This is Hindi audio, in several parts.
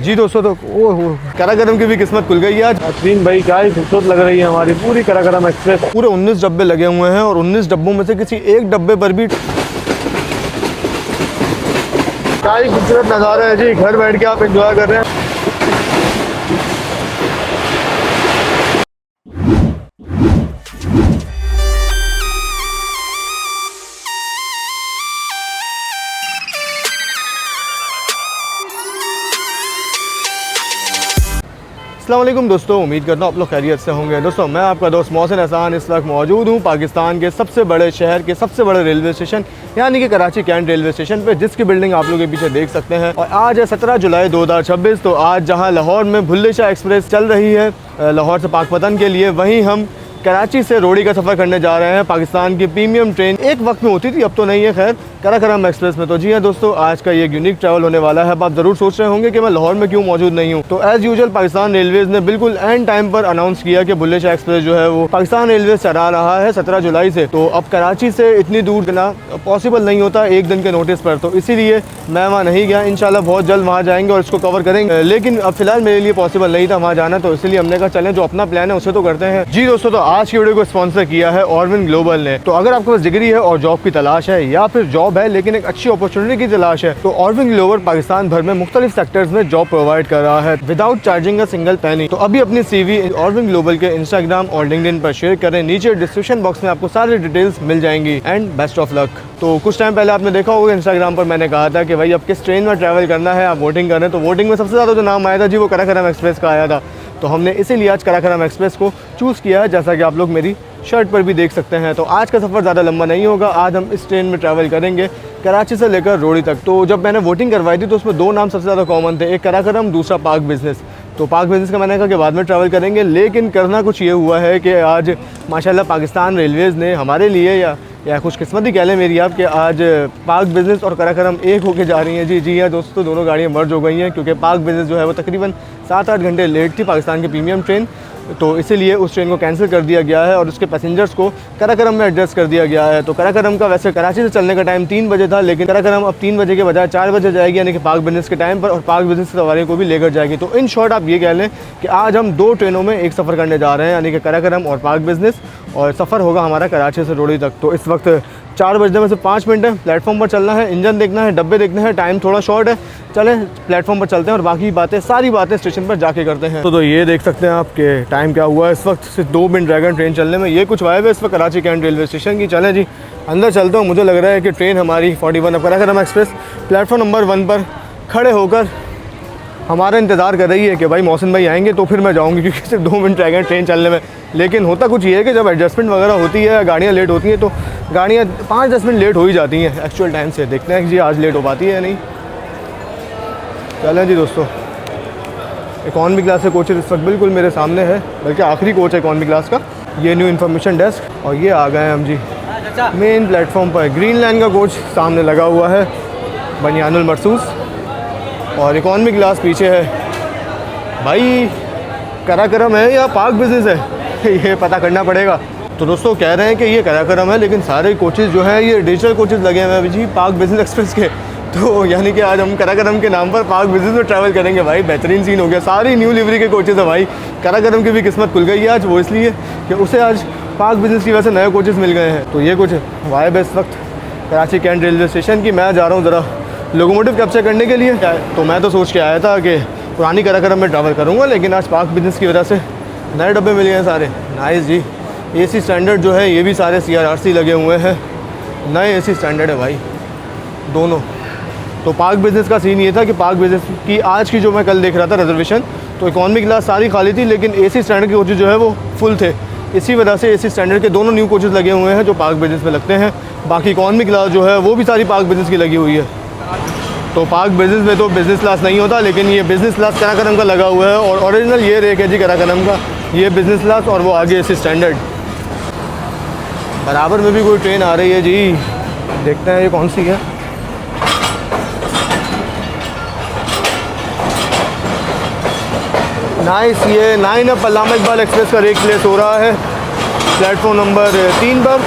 जी दोस्तों, तो ओह कराकरम की भी किस्मत खुल गई है आज। अश्विन भाई क्या ही खूबसूरत लग रही है हमारी पूरी कराकरम एक्सप्रेस। पूरे 19 डब्बे लगे हुए हैं और 19 डब्बों में से किसी एक डब्बे पर भी क्या ही खूबसूरत नज़ारा है जी, घर बैठ के आप एंजॉय कर रहे हैं। अस्सलाम वालेकुम दोस्तों, उम्मीद करता हूँ आप लोग खैरियत से होंगे। दोस्तों मैं आपका दोस्त मोहसिन एहसान इस वक्त मौजूद हूँ पाकिस्तान के सबसे बड़े शहर के सबसे बड़े रेलवे स्टेशन यानी कि कराची कैंट रेलवे स्टेशन पे, जिसकी बिल्डिंग आप लोग के पीछे देख सकते हैं। और आज है 17 जुलाई 2026। तो आज जहाँ लाहौर में भुल्ले शाह एक्सप्रेस चल रही है लाहौर से पाकपतन के लिए, वहीं हम कराची से रोड़ी का सफ़र करने जा रहे हैं। पाकिस्तान की प्रीमियम ट्रेन एक वक्त में होती थी, अब तो नहीं है खैर, कराकरम एक्सप्रेस में। तो जी हाँ दोस्तों, आज का ये यूनिक ट्रैवल होने वाला है। अब आप ज़रूर सोच रहे होंगे कि मैं लाहौर में क्यों मौजूद नहीं हूँ। तो एज़ यूजुअल पाकिस्तान रेलवेज़ ने बिल्कुल एंड टाइम पर अनाउंस किया कि बुल्ले शाह एक्सप्रेस जो है वो पाकिस्तान रेलवे चला रहा है 17 जुलाई से। तो अब कराची से इतनी दूर जाना पॉसिबल नहीं होता एक दिन के नोटिस पर, तो इसीलिए मैं वहाँ नहीं गया। इंशाल्लाह बहुत जल्द वहाँ जाएंगे और इसको कवर करेंगे, लेकिन अब फिलहाल मेरे लिए पॉसिबल नहीं था वहाँ जाना, तो इसलिए हमने कहा चलें जो अपना प्लान है उसे तो करते हैं। जी दोस्तों, तो आज की वीडियो को स्पॉन्सर किया है ऑरविन ग्लोबल ने। तो अगर आपके पास डिग्री है और जॉब की तलाश है, या फिर जॉब है लेकिन एक अच्छी अपॉर्चुनिटी की तलाश है, तो ऑरविन ग्लोबल पाकिस्तान भर में मुख्तलिफ सेक्टर्स में जॉब प्रोवाइड कर रहा है विदाउट चार्जिंग अ सिंगल पैनी। तो अभी अपनी CV ऑरविन ग्लोबल के इंस्टाग्राम और लिंक्डइन पर शेयर करें। नीचे डिस्क्रिप्शन बॉक्स में आपको सारी डिटेल्स मिल जाएंगी एंड बेस्ट ऑफ लक। तो कुछ टाइम पहले आपने देखा होगा इंस्टाग्राम पर मैंने कहा था कि भाई अब किस ट्रेन में ट्रैवल करना है, आप वोटिंग करें। तो वोटिंग में सबसे ज़्यादा जो नाम आया था जी वो कराकरम एक्सप्रेस का आया था। तो हमने इसीलिए आज कराकरम एक्सप्रेस को चूज़ किया है, जैसा कि आप लोग मेरी शर्ट पर भी देख सकते हैं। तो आज का सफ़र ज़्यादा लंबा नहीं होगा, आज हम इस ट्रेन में ट्रैवल करेंगे कराची से लेकर रोड़ी तक। तो जब मैंने वोटिंग करवाई थी तो उसमें दो नाम सबसे ज़्यादा कॉमन थे, एक कराकरम, दूसरा पाक बिज़नेस। तो पाक बिज़नेस का मैंने कहा कि बाद में ट्रैवल करेंगे, लेकिन करना कुछ ये हुआ है कि आज माशाल्लाह पाकिस्तान रेलवेज़ ने हमारे लिए या खुशकिस्मती कह लें मेरी आप, कि आज पाक बिज़नेस और कराकरम एक होके जा रही हैं। जी हाँ दोस्तों, दोनों गाड़ियाँ मर्ज हो गई हैं, क्योंकि पाक बिज़नेस जो है वो तकरीबन 7-8 घंटे लेट थी पाकिस्तान की प्रीमियम ट्रेन, तो इसीलिए उस ट्रेन को कैंसिल कर दिया गया है और उसके पैसेंजर्स को कराकरम में एडजस्ट कर दिया गया है। तो कराकरम का वैसे कराची से चलने का टाइम 3 बजे था, लेकिन कराकरम अब 3 बजे के बजाय 4 बजे जाएगी, यानी कि पाक बिज़नेस के टाइम पर, और पाक बिज़नेस की सवारियों को भी लेकर जाएगी। तो इन शॉर्ट आप ये कह लें कि आज हम 2 ट्रेनों में एक सफ़र करने जा रहे हैं, यानी कि कराकरम और पाक बिज़नेस, और सफ़र होगा हमारा कराची से रोड़ी तक। तो इस वक्त 4 बजने में से 5 मिनट है, प्लेटफॉर्म पर चलना है, इंजन देखना है, डब्बे देखने हैं, टाइम थोड़ा शॉर्ट है। चलें प्लेटफॉर्म पर चलते हैं और बाकी बातें सारी बातें स्टेशन पर जाके करते हैं। तो ये देख सकते हैं आपके टाइम क्या हुआ है इस वक्त, सिर्फ 2 मिनट रह गए ट्रेन चलने में। ये कुछ वाइब है इस वक्त कराची कैंट रेलवे स्टेशन की। चलें जी अंदर चलता हूँ। मुझे लग रहा है कि ट्रेन हमारी 41 अब कराकरम एक्सप्रेस प्लेटफॉर्म नंबर 1 पर खड़े होकर हमारा इंतज़ार कर रही है कि भाई मोहसिन भाई आएंगे तो फिर मैं जाऊँगी, क्योंकि सिर्फ 2 मिनट रह गए ट्रेन चलने में। लेकिन होता कुछ ये है कि जब एडजस्टमेंट वगैरह होती है, गाड़ियाँ लेट होती हैं, तो गाड़ियाँ 5-10 मिनट लेट हो ही जाती हैं एक्चुअल टाइम से। देखते हैं कि जी आज लेट हो पाती है या नहीं। चलें जी दोस्तों, इकॉनमी क्लास के कोचेस इस वक्त बिल्कुल मेरे सामने है, बल्कि आखिरी कोच है इकॉनमी क्लास का। ये न्यू इन्फॉर्मेशन डेस्क, और ये आ गए हैं हम जी मेन प्लेटफॉर्म पर। ग्रीन लाइन का कोच सामने लगा हुआ है, बनियानुल मरसूस, और इकॉनमी क्लास पीछे है। भाई कराकरम है या पाक बिज़नेस है ये पता करना पड़ेगा। तो दोस्तों कह रहे हैं कि ये कराकरम है, लेकिन सारे कोचेज़ जो हैं ये डिजिटल कोचेज़ लगे हुए हैं जी पाक बिज़नेस एक्सप्रेस के। तो यानी कि आज हम कराकरम के नाम पर पाक बिज़नेस में ट्रैवल करेंगे। भाई बेहतरीन सीन हो गया, सारी न्यू लिवरी के कोचेज़ है भाई। कराकरम की भी किस्मत खुल गई है आज, वो इसलिए कि उसे आज पाक बिज़नेस की वजह से नए कोचेज़ मिल गए हैं। तो ये कुछ वाइब है इस वक्त कराची कैंट रेलवे स्टेशन की। मैं जा रहा हूँ ज़रा लोकोमोटिव कैप्चर करने के लिए। तो मैं तो सोच के आया था कि पुरानी कराकरम में ट्रैवल करूँगा, लेकिन आज पाक बिज़नेस की वजह से नए डब्बे मिल गए हैं सारे। नाइस जी। AC स्टैंडर्ड जो है ये भी सारे CRRC लगे हुए हैं, नए AC स्टैंडर्ड है भाई दोनों। तो पाक बिज़नेस का सीन ये था कि पाक बिज़नेस की आज की जो मैं कल देख रहा था रिजर्वेशन, तो इकॉनमी क्लास सारी खाली थी, लेकिन AC स्टैंडर्ड के कोचेज़ जो है वो फुल थे। इसी वजह से AC स्टैंडर्ड के दोनों न्यू कोचेज़ लगे हुए हैं जो पाक बिज़नेस में लगते हैं। बाकी इकॉनमी क्लास जो है वो भी सारी पाक बिज़नेस की लगी हुई है। तो पाक बिज़नेस में तो बिज़नेस क्लास नहीं होता, लेकिन ये बिज़नेस क्लास कराकरम का लगा हुआ है, और ओरिजिनल ये रेक है जी कराकरम का, ये बिज़नेस क्लास और वो आगे AC स्टैंडर्ड। बराबर में भी कोई ट्रेन आ रही है जी, देखते हैं ये कौन सी है। नाइस, ये 9 अब अल्लामा इकबाल एक्सप्रेस का रेक प्लेस हो रहा है प्लेटफॉर्म नंबर 3 पर,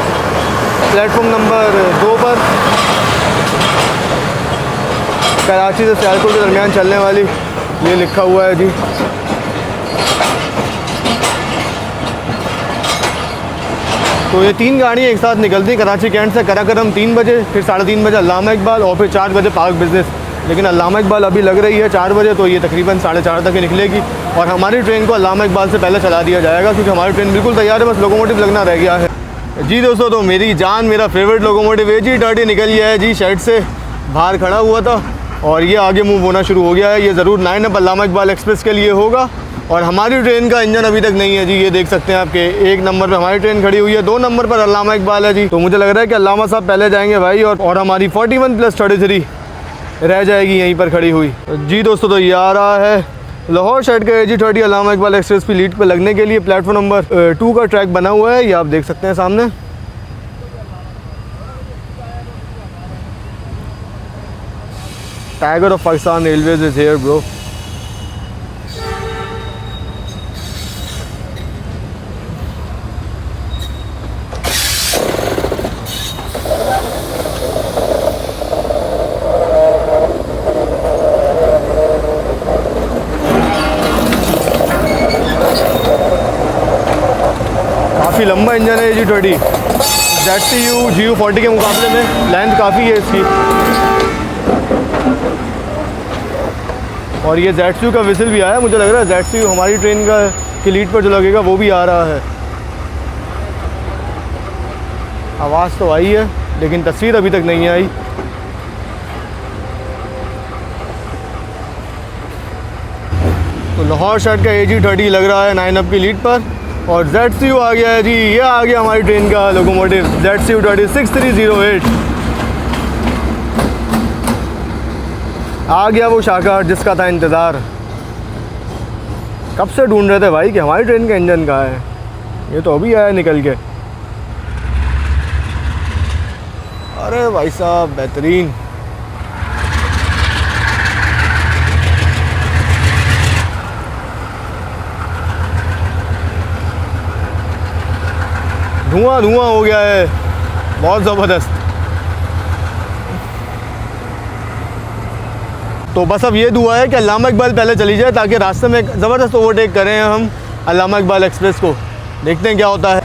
प्लेटफॉर्म नंबर 2 पर कराची से सियालकोट के दरमियान चलने वाली ये लिखा हुआ है जी। तो ये 3 गाड़ियाँ एक साथ निकलती हैं कराची कैंट से। कराकरम 3 बजे, फिर 3:30 बजे अल्लामा इकबाल और फिर 4 बजे पार्क बिजनेस। लेकिन अल्लामा इकबाल अभी लग रही है 4 बजे, तो ये तकरीबन 4:30 तक ही निकलेगी और हमारी ट्रेन को अल्लामा इकबाल से पहले चला दिया जाएगा क्योंकि हमारी ट्रेन बिल्कुल तैयार है, बस लोकोमोटिव लगना रह गया है जी। दोस्तों तो मेरी जान, मेरा फेवरेट लोकोमोटिव AG30 निकल गया है जी। शेड से बाहर खड़ा हुआ था और ये आगे मूव होना शुरू हो गया है। ये ज़रूर 9 अप अल्लामा इकबाल एक्सप्रेस के लिए होगा और हमारी ट्रेन का इंजन अभी तक नहीं है जी। ये देख सकते हैं आपके 1 नंबर पे हमारी ट्रेन खड़ी हुई है, 2 नंबर पर अल्लामा इकबाल है जी। तो मुझे लग रहा है कि अल्लामा साहब पहले जाएंगे भाई और हमारी 41+33 रह जाएगी यहीं पर खड़ी हुई जी। दोस्तों तो ये आ रहा है लाहौर शेड का AG30 अल्लामा इकबाल एक्सप्रेस की लीड पर लगने के लिए। प्लेटफॉर्म नंबर 2 का ट्रैक बना हुआ है, ये आप देख सकते हैं सामने। Tiger of Pakistan railways is here bro. काफ़ी लंबा इंजन है AG30। ZCU GU40 के मुकाबले में लेंथ काफ़ी है इसकी। और ये ZCU का विसिल भी आया, मुझे लग रहा है ZCU हमारी ट्रेन का की लीड पर जो लगेगा वो भी आ रहा है। आवाज़ तो आई है लेकिन तस्वीर अभी तक नहीं आई। तो लाहौर शेड का AG30 लग रहा है 9 अप की लीड पर और ZCU आ गया है जी। ये आ गया हमारी ट्रेन का लोकोमोटिव ZCU 6308। आ गया वो शाकार जिसका था इंतज़ार। कब से ढूंढ रहे थे भाई कि हमारी ट्रेन का इंजन कहाँ है। ये तो अभी आया निकल के। अरे भाई साहब बेहतरीन। धुआं धुआं हो गया है, बहुत ज़बरदस्त। तो बस अब ये दुआ है कि अल्लामा इकबाल पहले चली जाए ताकि रास्ते में ज़बरदस्त ओवरटेक करें हम अल्लामा इकबाल एक्सप्रेस को। देखते हैं क्या होता है।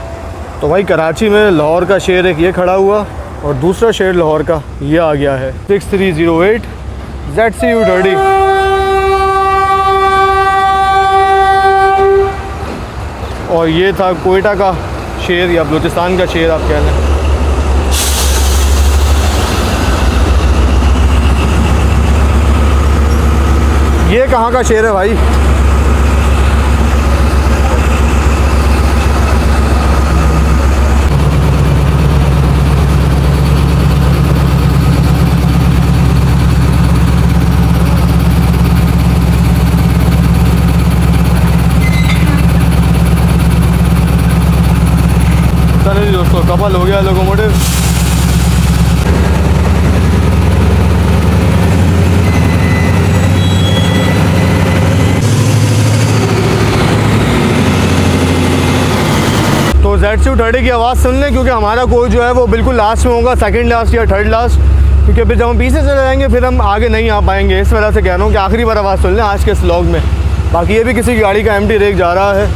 तो भाई कराची में लाहौर का शेर एक ये खड़ा हुआ और दूसरा शेर लाहौर का ये आ गया है 6308 ZCU 30। और ये था कोयटा का शेर या बलूचिस्तान का शेर आप कह लें। ये कहाँ का शेर है भाई? चलिए दोस्तों कपल हो गया लोकोमोटिव। तो ZCU 30 की आवाज़ सुन लें क्योंकि हमारा कोच जो है वो बिल्कुल लास्ट में होगा, सेकंड लास्ट या थर्ड लास्ट, क्योंकि फिर जब हम पीछे चले जाएंगे फिर हम आगे नहीं आ पाएंगे। इस वजह से कह रहा हूँ कि आखिरी बार आवाज़ सुन लें आज के इस व्लॉग में। बाकी ये भी किसी की गाड़ी का एम्प्टी रेक जा रहा है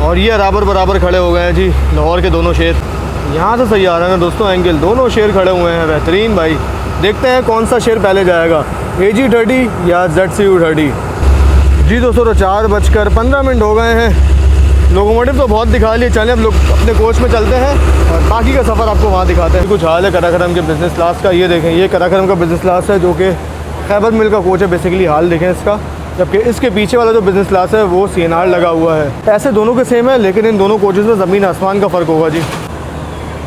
और ये बराबर खड़े हो गए हैं जी लाहौर के दोनों शेर। यहाँ से सही आ रहा है ना दोस्तों एंगल, दोनों शेर खड़े हुए हैं बेहतरीन भाई। देखते हैं कौन सा शेर पहले जाएगा, AG30 या ZCU 30। जी दोस्तों तो 4:15 हो गए हैं। लोकोमोटिव तो बहुत दिखा लिए, चलें अब लोग अपने कोच में चलते हैं और बाकी का सफ़र आपको वहाँ दिखाते हैं। कुछ हाल है कराकरम के बिज़नेस क्लास का, ये देखें ये कराकरम का बिज़नेस क्लास है जो कि खैबर मिल का कोच है बेसिकली। हाल देखें इसका, जबकि इसके पीछे वाला जो बिज़नेस क्लास है वो CNR लगा हुआ है। ऐसे दोनों के सेम है लेकिन इन दोनों कोचेज़ में ज़मीन आसमान का फ़र्क होगा जी।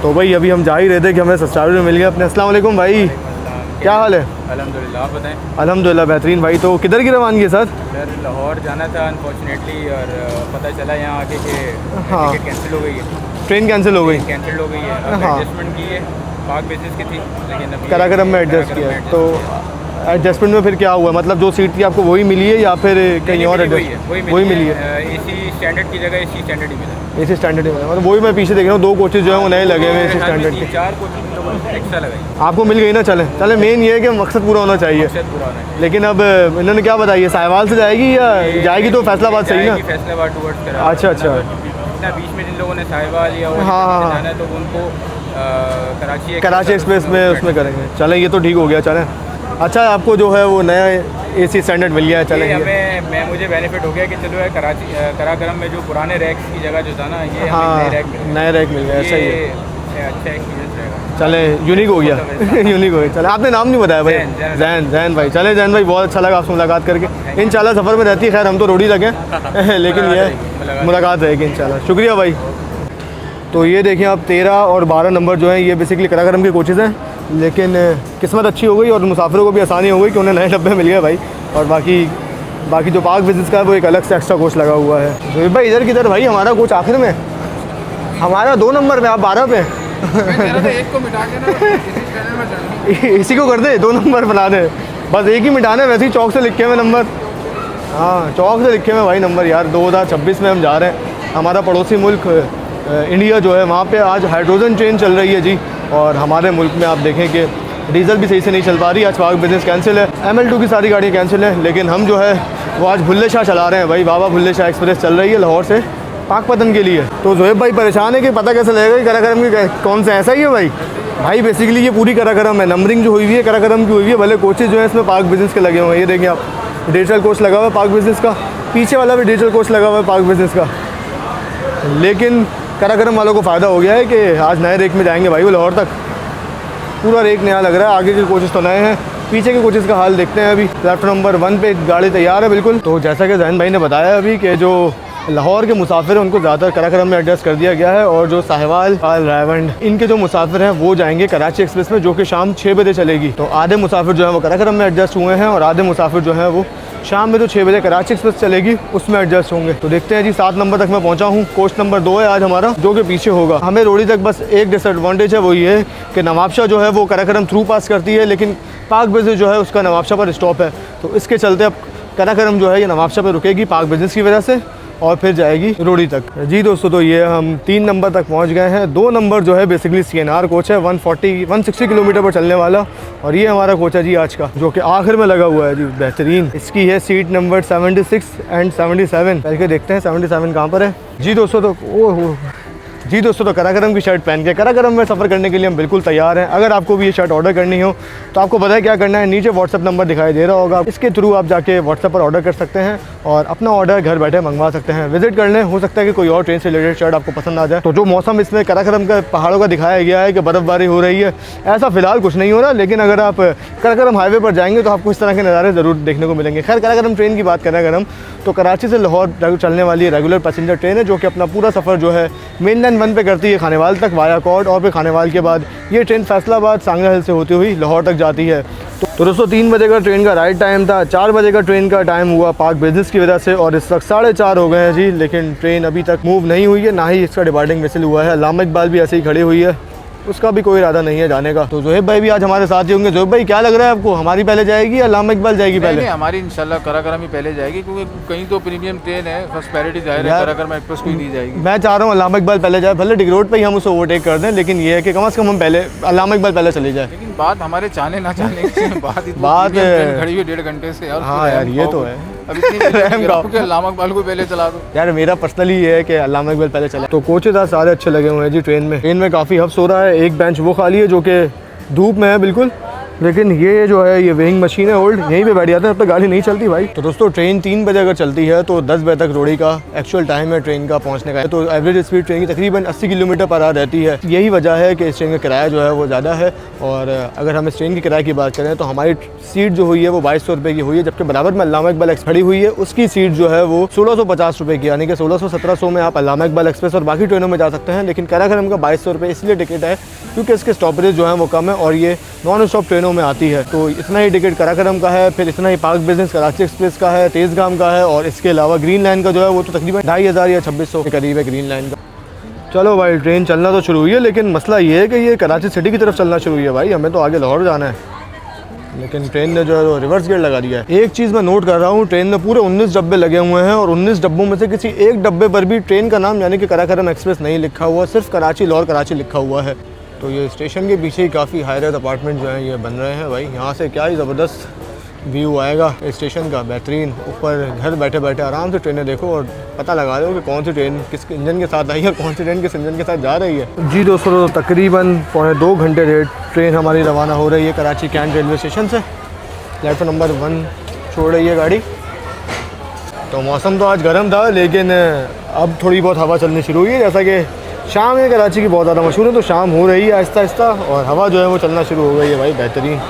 तो भाई अभी हम जा ही रहे थे कि हमें सब्सक्राइबर मिल गया अपने। अस्सलाम वालेकुम भाई, क्या हाल है? अल्हम्दुलिल्लाह, आप बताएं। अल्हम्दुलिल्लाह बेहतरीन भाई। तो किधर की रवानगी है सर? सर लाहौर जाना था अनफॉर्चुनेटली और पता चला यहाँ आके कि हाँ। टिकट कैंसिल हो गई है। ट्रेन कैंसिल हो गई? कैंसिल हो गई है। हाँ। एडजस्टमेंट की है, पार्क बेसिस की थी लेकिन अभी कराकरम में एडजस्ट किया है। तो एडजस्टमेंट में फिर क्या हुआ, मतलब जो सीट थी आपको वही मिली है या फिर कहीं और वही मिली है? एसी स्टैंडर्ड की जगह एसी स्टैंडर्ड ही मिला। एसी स्टैंडर्ड ही मिला, मतलब वही मैं पीछे देख रहा हूँ 2 कोचेज़ जो है वो नए लगे हुए हैं एसी स्टैंडर्ड के। 4 कोचेज एक्स्ट्रा लगाई। आपको मिल गई ना? चले मेन ये है कि मकसद पूरा होना चाहिए। पूरा होना चाहिए। लेकिन अब इन्होंने क्या बताइए, साहिवाल से जाएगी या जाएगी तो फैसलाबाद सही ना? फैसलाबाद टूवर्ड्स करा। अच्छा। इतना बीच में जिन लोगों ने साहिवाल या जाना है तो उनको कराची एक्सप्रेस में उसमें करेंगे। चलें ये तो ठीक हो गया। चलें अच्छा, आपको जो है वो नया एसी स्टैंडर्ड मिल गया है। चलेंगे मुझे बेनिफिट हो गया कि चलो कराची कराकरम में जो पुराने रैक्स की जगह जो था ना, ये हाँ नया रैक मिल गया। सही है, अच्छा एक्सपीरियंस रहेगा। चले यूनिक हो गया। यूनिक हो गया। चले आपने नाम नहीं बताया भाई? जैन भाई। चले जैन भाई, बहुत अच्छा लगा आपसे मुलाकात करके। इंशाल्लाह सफ़र में रहती है, खैर हम तो रोडी लगे लेकिन ये मुलाकात रहेगी इंशाल्लाह। शुक्रिया भाई। तो ये देखिए आप 13 और 12 नंबर जो हैं ये बेसिकली कराकरम के कोचेज़ हैं, लेकिन किस्मत अच्छी हो गई और मुसाफिरों को भी आसानी हो गई कि उन्हें नए डब्बे मिल गए भाई। और बाकी जो पार्क विजिट्स का है वो एक अलग से एक्स्ट्रा कोच लगा हुआ है। तो भाई इधर किधर भाई, हमारा कोच आखिर में, हमारा 2 नंबर पे, आप 12 पे। एक को मिटा के इसी को कर दे, 2 नंबर बना दे, बस एक ही मिटाना है। वैसे ही चौक से लिखे हुए नंबर, हाँ चौक से लिखे हुए भाई नंबर यार। 2026 में हम जा रहे हैं। हमारा पड़ोसी मुल्क इंडिया जो है वहाँ पे आज हाइड्रोजन ट्रेन चल रही है जी। और हमारे मुल्क में आप देखें कि डीजल भी सही से नहीं चल पा रही। आज पाक बिज़नेस कैंसिल है, ML2 की सारी गाड़ियाँ कैंसिल हैं, लेकिन हम जो है वो आज भुल्ले शाह चला रहे हैं भाई। बाबा भुल्ले शाह एक्सप्रेस चल रही है लाहौर से पाकपतन के लिए। तो जोहेब भाई परेशान है कि पता कैसे लगेगा कि कराकरम की कौन सा, ऐसा ही है भाई बेसिकली ये पूरी कराकरम है। नंबरिंग जो हुई हुई है कराकरम की हुई है, भले कोचेज़ जो है इसमें पाक बिज़नेस के लगे हुए हैं। ये देखिए आप, डिजिटल कोच लगा हुआ है पाक बिज़नेस का, पीछे वाला भी डिजिटल कोच लगा हुआ है पाक बिज़नेस का। लेकिन कराकरम वालों को फ़ायदा हो गया है कि आज नए रेक में जाएंगे भाई वो लाहौर तक। पूरा रेक नया लग रहा है। आगे के कोचेज़ तो नए हैं, पीछे के कोचेज़ का हाल देखते हैं। अभी प्लेटफॉर्म नंबर 1 पे गाड़ी तैयार है बिल्कुल। तो जैसा कि जैन भाई ने बताया अभी कि जो लाहौर के मुसाफिर हैं उनको ज़्यादातर कराकरम में एडजस्ट कर दिया गया है, और जो साहिवाल रायवंड इनके जो मुसाफिर हैं वो जाएंगे कराची एक्सप्रेस में, जो कि शाम 6 बजे चलेगी। तो आधे मुसाफिर जो है वो कराकरम में एडजस्ट हुए हैं और आधे मुसाफिर जो है वो शाम में जो 6 बजे कराची एक्सप्रेस चलेगी उसमें एडजस्ट होंगे। तो देखते हैं जी। 7 नंबर तक मैं पहुंचा हूं। कोच नंबर 2 है आज हमारा, जो कि पीछे होगा। हमें रोडी तक बस एक डिसएडवांटेज है, वो ये है कि नवाबशाह जो है वो कराकरम थ्रू पास करती है, लेकिन पाक बिज़नेस जो है उसका नवाबशाह पर स्टॉप है। तो इसके चलते अब कराकरम जो है ये नवाबशाह पर रुकेगी पाक बिज़नेस की वजह से, और फिर जाएगी रोडी तक। जी दोस्तों, तो ये हम 3 नंबर तक पहुंच गए हैं। 2 नंबर जो है बेसिकली CNR कोच है, 160 किलोमीटर पर चलने वाला, और ये हमारा कोच है जी आज का, जो कि आखिर में लगा हुआ है जी, बेहतरीन। इसकी है सीट नंबर 76 एंड 77। पहले के देखते हैं 77 कहाँ पर है। जी दोस्तों, तो कराकरम की शर्ट पहन के कराकरम में सफ़र करने के लिए हम बिल्कुल तैयार हैं। अगर आपको भी ये शर्ट ऑर्डर करनी हो तो आपको पता है क्या करना है, नीचे व्हाट्सअप नंबर दिखाई दे रहा होगा, इसके थ्रू आप जाके व्हाट्सअप पर ऑर्डर कर सकते हैं और अपना ऑर्डर घर बैठे मंगवा सकते हैं। विजिट कर लें, हो सकता है कि कोई और ट्रेन से रिलेटेड शर्ट आपको पसंद आ जाए। तो जो मौसम इसमें कराकरम का पहाड़ों का दिखाया गया है कि बर्फ़बारी हो रही है, ऐसा फ़िलहाल कुछ नहीं हो रहा, लेकिन अगर आप कराकरम हाईवे पर जाएंगे तो आपको इस तरह के नज़ारे ज़रूर देखने को मिलेंगे। खैर, कराकरम ट्रेन की बात करें अगर हम, तो कराची से लाहौर चलने वाली रेगुलर पैसेंजर ट्रेन है, जो कि अपना पूरा सफ़र जो है मेन लाइन 1 पे करती है खानेवाल तक वाया कॉर्ड, और फिर खानेवाल के बाद ये ट्रेन फैसलाबाद सांगला हिल से होती हुई लाहौर तक जाती है। तो दोस्तों 3 बजे का ट्रेन का राइट टाइम था, 4 बजे का ट्रेन का टाइम हुआ पाक बिज़नेस की वजह से, और इस वक्त 4:30 हो गए हैं जी, लेकिन ट्रेन अभी तक मूव नहीं हुई है, ना ही इसका डिपार्टिंग विसिल हुआ है। अल्लामा इकबाल भी ऐसे ही खड़ी हुई है, उसका भी कोई इरादा नहीं है जाने का। तो जोहेब भाई भी आज हमारे साथ ही होंगे। जोहेब भाई, क्या लग रहा है आपको, हमारी पहले जाएगी या अल्लामा इकबाल जाएगी पहले? नहीं, हमारी इंशाल्लाह कराकरम ही पहले जाएगी, क्योंकि कहीं तो प्रीमियम ट्रेन है, फर्स्ट प्रायोरिटी जाहिर है कराकरम एक्सप्रेस को ही दी जाएगी। मैं चाह रहा हूँ अल्लामा इकबाल पहले जाए, भले डिग रोड पे ही हम उसे ओवरटेक कर दें, लेकिन ये है कि कम से कम हम पहले अल्लामा इकबाल पहले चले जाए। लेकिन बात हमारे चाहने ना चाहने की बात खड़ी हुई 1.5 घंटे से। हाँ यार, ये तो है। अब इतनी अल्लामा इकबाल को पहले चला दो यार। मेरा पर्सनली ये है कि अल्लामा इकबाल पहले चला। तो कोचेज आज सारे अच्छे लगे हुए हैं जी ट्रेन में काफ़ी हफ्स हो रहा है। एक बेंच वो खाली है जो कि धूप में है बिल्कुल, लेकिन ये जो है ये वेइंग मशीन है ओल्ड, यहीं पे बैठ जाते हैं, अब तक गाड़ी नहीं चलती भाई। तो दोस्तों ट्रेन 3 बजे अगर चलती है तो 10 बजे तक रोडी का एक्चुअल टाइम है ट्रेन का पहुंचने का। तो एवरेज स्पीड ट्रेन की तकरीबन 80 किलोमीटर पर आवर रहती है। यही वजह है कि इस ट्रेन का किराया जो है वो ज़्यादा है। और अगर हम इस ट्रेन की किराए की बात करें तो हमारी सीट जो हुई है वो 2200 रुपये की हुई है, जबकि बराबर में अल्लामा इकबाल एक्सप्रेस खड़ी हुई है, उसकी सीट जो है वो 1650 रुपये की, यानी कि 1600-1700 में आप अल्लामा इकबाल एक्सप्रेस और बाकी ट्रेनों में जा सकते हैं। लेकिन कराकरम का 2200 रुपये इसलिए टिकट है क्योंकि इसके स्टॉपेज जो है वो कम है और ये नॉन स्टॉप ट्रेनों में आती है। तो इतना ही टिकट कराकरम का है, फिर इतना ही पाक बिज़नेस कराची एक्सप्रेस का है, तेज़गाम का है, और इसके अलावा ग्रीन लाइन का जो है वो तो तकरीबन 2500 या 2600 के करीब है ग्रीन लाइन का। चलो भाई, ट्रेन चलना तो शुरू हुई है, लेकिन मसला ये है कि ये कराची सिटी की तरफ चलना शुरू हुई है भाई। हमें तो आगे लाहौर जाना है। लेकिन ट्रेन ने जो है वो रिवर्स गियर लगा दिया है। एक चीज़ मैं नोट कर रहा हूँ, ट्रेन में पूरे 19 डब्बे लगे हुए हैं और 19 डब्बों में से किसी एक डब्बे पर भी ट्रेन का नाम यानी कि कराकरम एक्सप्रेस नहीं लिखा हुआ, सिर्फ कराची लाहौर कराची लिखा हुआ है। तो ये स्टेशन के पीछे ही काफ़ी हाई रेज अपार्टमेंट जो हैं ये बन रहे हैं भाई। यहाँ से क्या ही ज़बरदस्त व्यू आएगा स्टेशन का, बेहतरीन। ऊपर घर बैठे बैठे आराम से ट्रेनें देखो और पता लगा दो कि कौन सी ट्रेन किस इंजन के साथ आई है और कौन सी ट्रेन किस इंजन के साथ जा रही है। जी दोस्तों, तकरीबन 2.25 घंटे लेट ट्रेन हमारी रवाना हो रही है कराची कैंट रेलवे स्टेशन से। प्लेटफॉर्म नंबर 1 छोड़ रही है गाड़ी। तो मौसम तो आज गर्म था, लेकिन अब थोड़ी बहुत हवा चलनी शुरू हुई है। जैसा कि शाम है कराची की बहुत ज़्यादा मशहूर है, तो शाम हो रही है आहिस्ता आहिस्ता और हवा जो है वो चलना शुरू हो गई है भाई, बेहतरीन।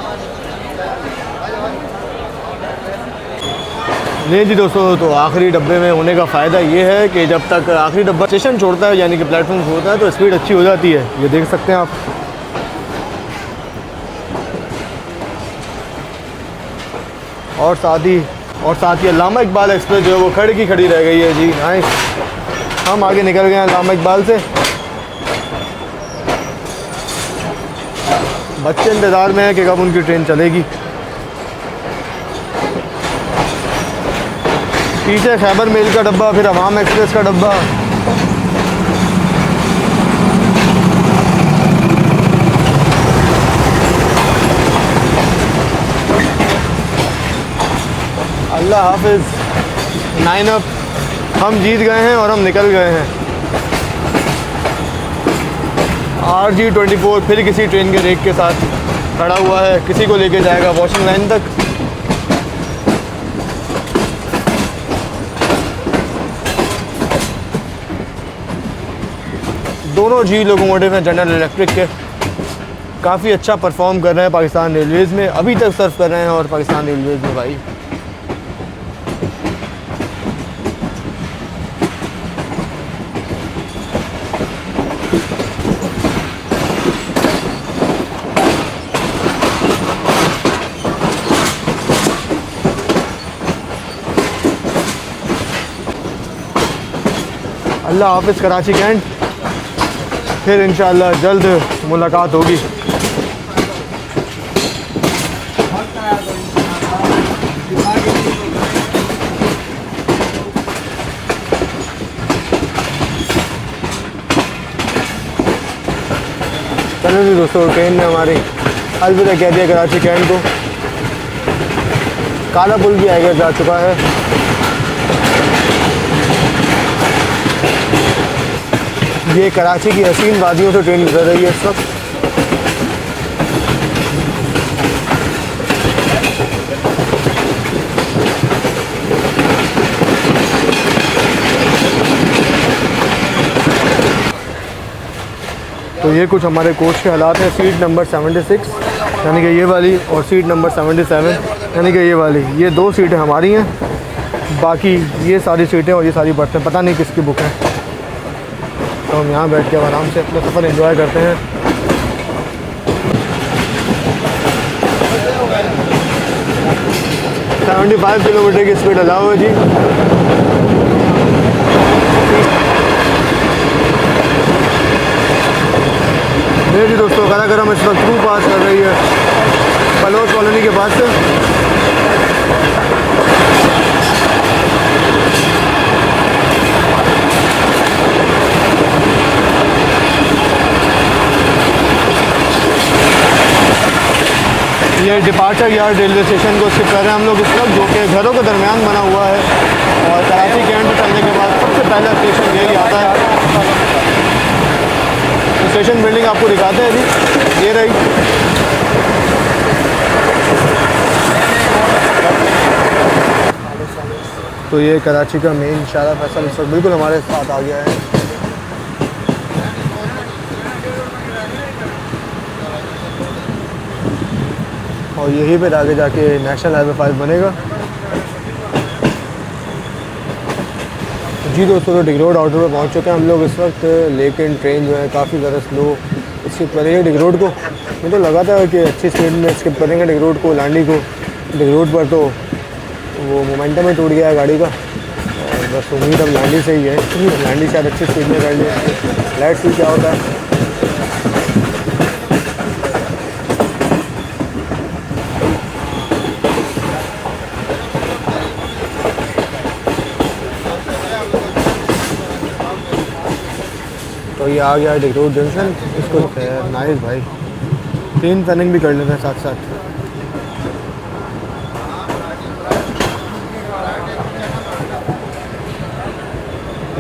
नहीं जी दोस्तों, तो आखिरी डब्बे में होने का फ़ायदा ये है कि जब तक आखिरी डब्बा स्टेशन छोड़ता है यानी कि प्लेटफॉर्म छोड़ता है तो स्पीड अच्छी हो जाती है। ये देख सकते हैं आप। और साथ ही अल्लामा इकबाल एक्सप्रेस जो है वो खड़ी की खड़ी रह गई है जी। नाइस, हम आगे निकल गए हैं अल्लामा इकबाल से। बच्चे इंतज़ार में हैं कि कब उनकी ट्रेन चलेगी। पीछे खैबर मेल का डब्बा, फिर अवाम एक्सप्रेस का डब्बा। अल्लाह हाफिज़। 9 अप, हम जीत गए हैं और हम निकल गए हैं। RG24 फिर किसी ट्रेन के रेक के साथ खड़ा हुआ है, किसी को लेके जाएगा वॉशिंग लाइन तक। दोनों जी लोकोमोटिव हैं जनरल इलेक्ट्रिक के, काफ़ी अच्छा परफॉर्म कर रहे हैं पाकिस्तान रेलवेज़ में, अभी तक सर्व कर रहे हैं और पाकिस्तान रेलवेज़ में भाई। अल्लाह हाफिज़ कराची कैंट, फिर इंशाअल्लाह जल्द मुलाकात होगी। चलो जी दोस्तों, ट्रेन ने हमारी अलविदा कह दिया कराची कैंट को। काला पुल भी आएगा जा चुका है। ये कराची की हसीन वादियों से ट्रेन गुजर रही है इस वक्त। तो ये कुछ हमारे कोच के हालात हैं। सीट नंबर 76 यानी कि ये वाली और सीट नंबर 77 यानी कि ये वाली, ये 2 सीटें हमारी हैं, बाकी ये सारी सीटें और ये सारी बर्थें पता नहीं किसकी बुक है। तो हम यहाँ बैठ के आराम से अपना सफ़र एंजॉय करते हैं। सेवेंटी 75 किलोमीटर की स्पीड अलाउ है जी। नहीं जी दोस्तों, कराकरम इस वक्त थ्रू पास कर रही है बलोच कॉलोनी के पास से। ये डिपार्चर यार्ड रेलवे स्टेशन को स्किप कर रहे हैं हम लोग इस वक्त, जो कि घरों के दरमियान बना हुआ है और कराची कैंट पे चलने के बाद सबसे पहला स्टेशन यही आता है। तो स्टेशन बिल्डिंग आपको दिखाते हैं जी, ये रही। तो ये कराची का मेन शारा फैसल इस वक्त बिल्कुल हमारे साथ आ गया है। और यहीं पर आगे जाके नेशनल हाईवे 5 बनेगा। जी दोस्तों, तो डिग रोड आउटर पर पहुँच चुके हैं हम लोग इस वक्त, लेकिन ट्रेन जो है काफ़ी ज़्यादा स्लो स्किप करेंगे डिग रोड को। मुझे तो लगा था कि अच्छी स्पीड में स्किप करेंगे डिग रोड को, लांडी को। डिग रोड पर तो वो मोमेंटम ही टूट गया है गाड़ी का और बस उम्मीद अब लांडी से ही है। लांडी शायद अच्छी स्पीड में कर लिया। लेट्स सी क्या होता है। तो ये आ गया डिक्रोड जंक्शन। इसको नाइस भाई, 3 टर्निंग भी कर लेते हैं साथ साथ।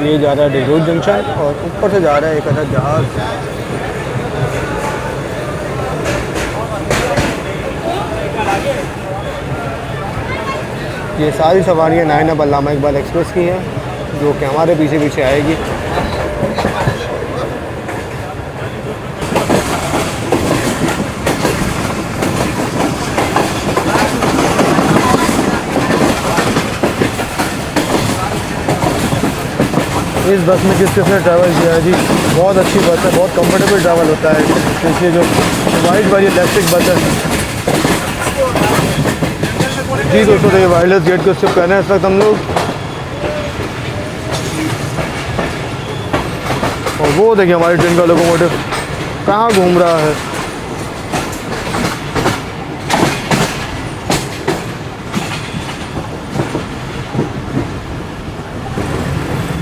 ये जा रहा है डिक्रोड जंक्शन और ऊपर से जा रहा है एक अदर जहाज़। ये सारी सवारियाँ 9 अब अल्लामा इकबाल एक्सप्रेस की हैं, जो कि हमारे पीछे पीछे आएगी। इस बस में किस किसने ट्रैवल किया है जी? बहुत अच्छी बस है, बहुत कंफर्टेबल ट्रैवल होता है। देखिए जो वाइट वाली इलेक्ट्रिक बस है जी दोस्तों, तो ये वायरलेस गेट को शिफ्ट कर रहे हैं इस वक्त हम लोग। और वो देखिए हमारी ट्रेन का लोकोमोटिव कहाँ घूम रहा है।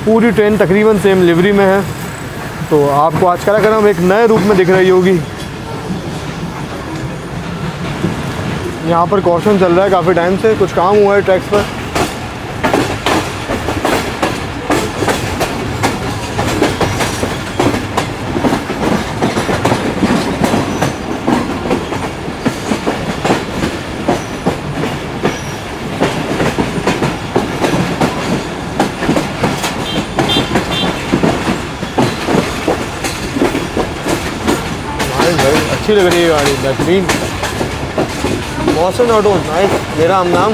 पूरी ट्रेन तकरीबन सेम लिवरी में है, तो आपको आज कराकरम एक नए रूप में दिख रही होगी। यहाँ पर कॉशन चल रहा है काफ़ी टाइम से, कुछ काम हुआ है ट्रैक्स पर। अच्छी लग रही है गाड़ी, बेहतरीन। मौसम ऑटो नाइस, मेरा हम नाम।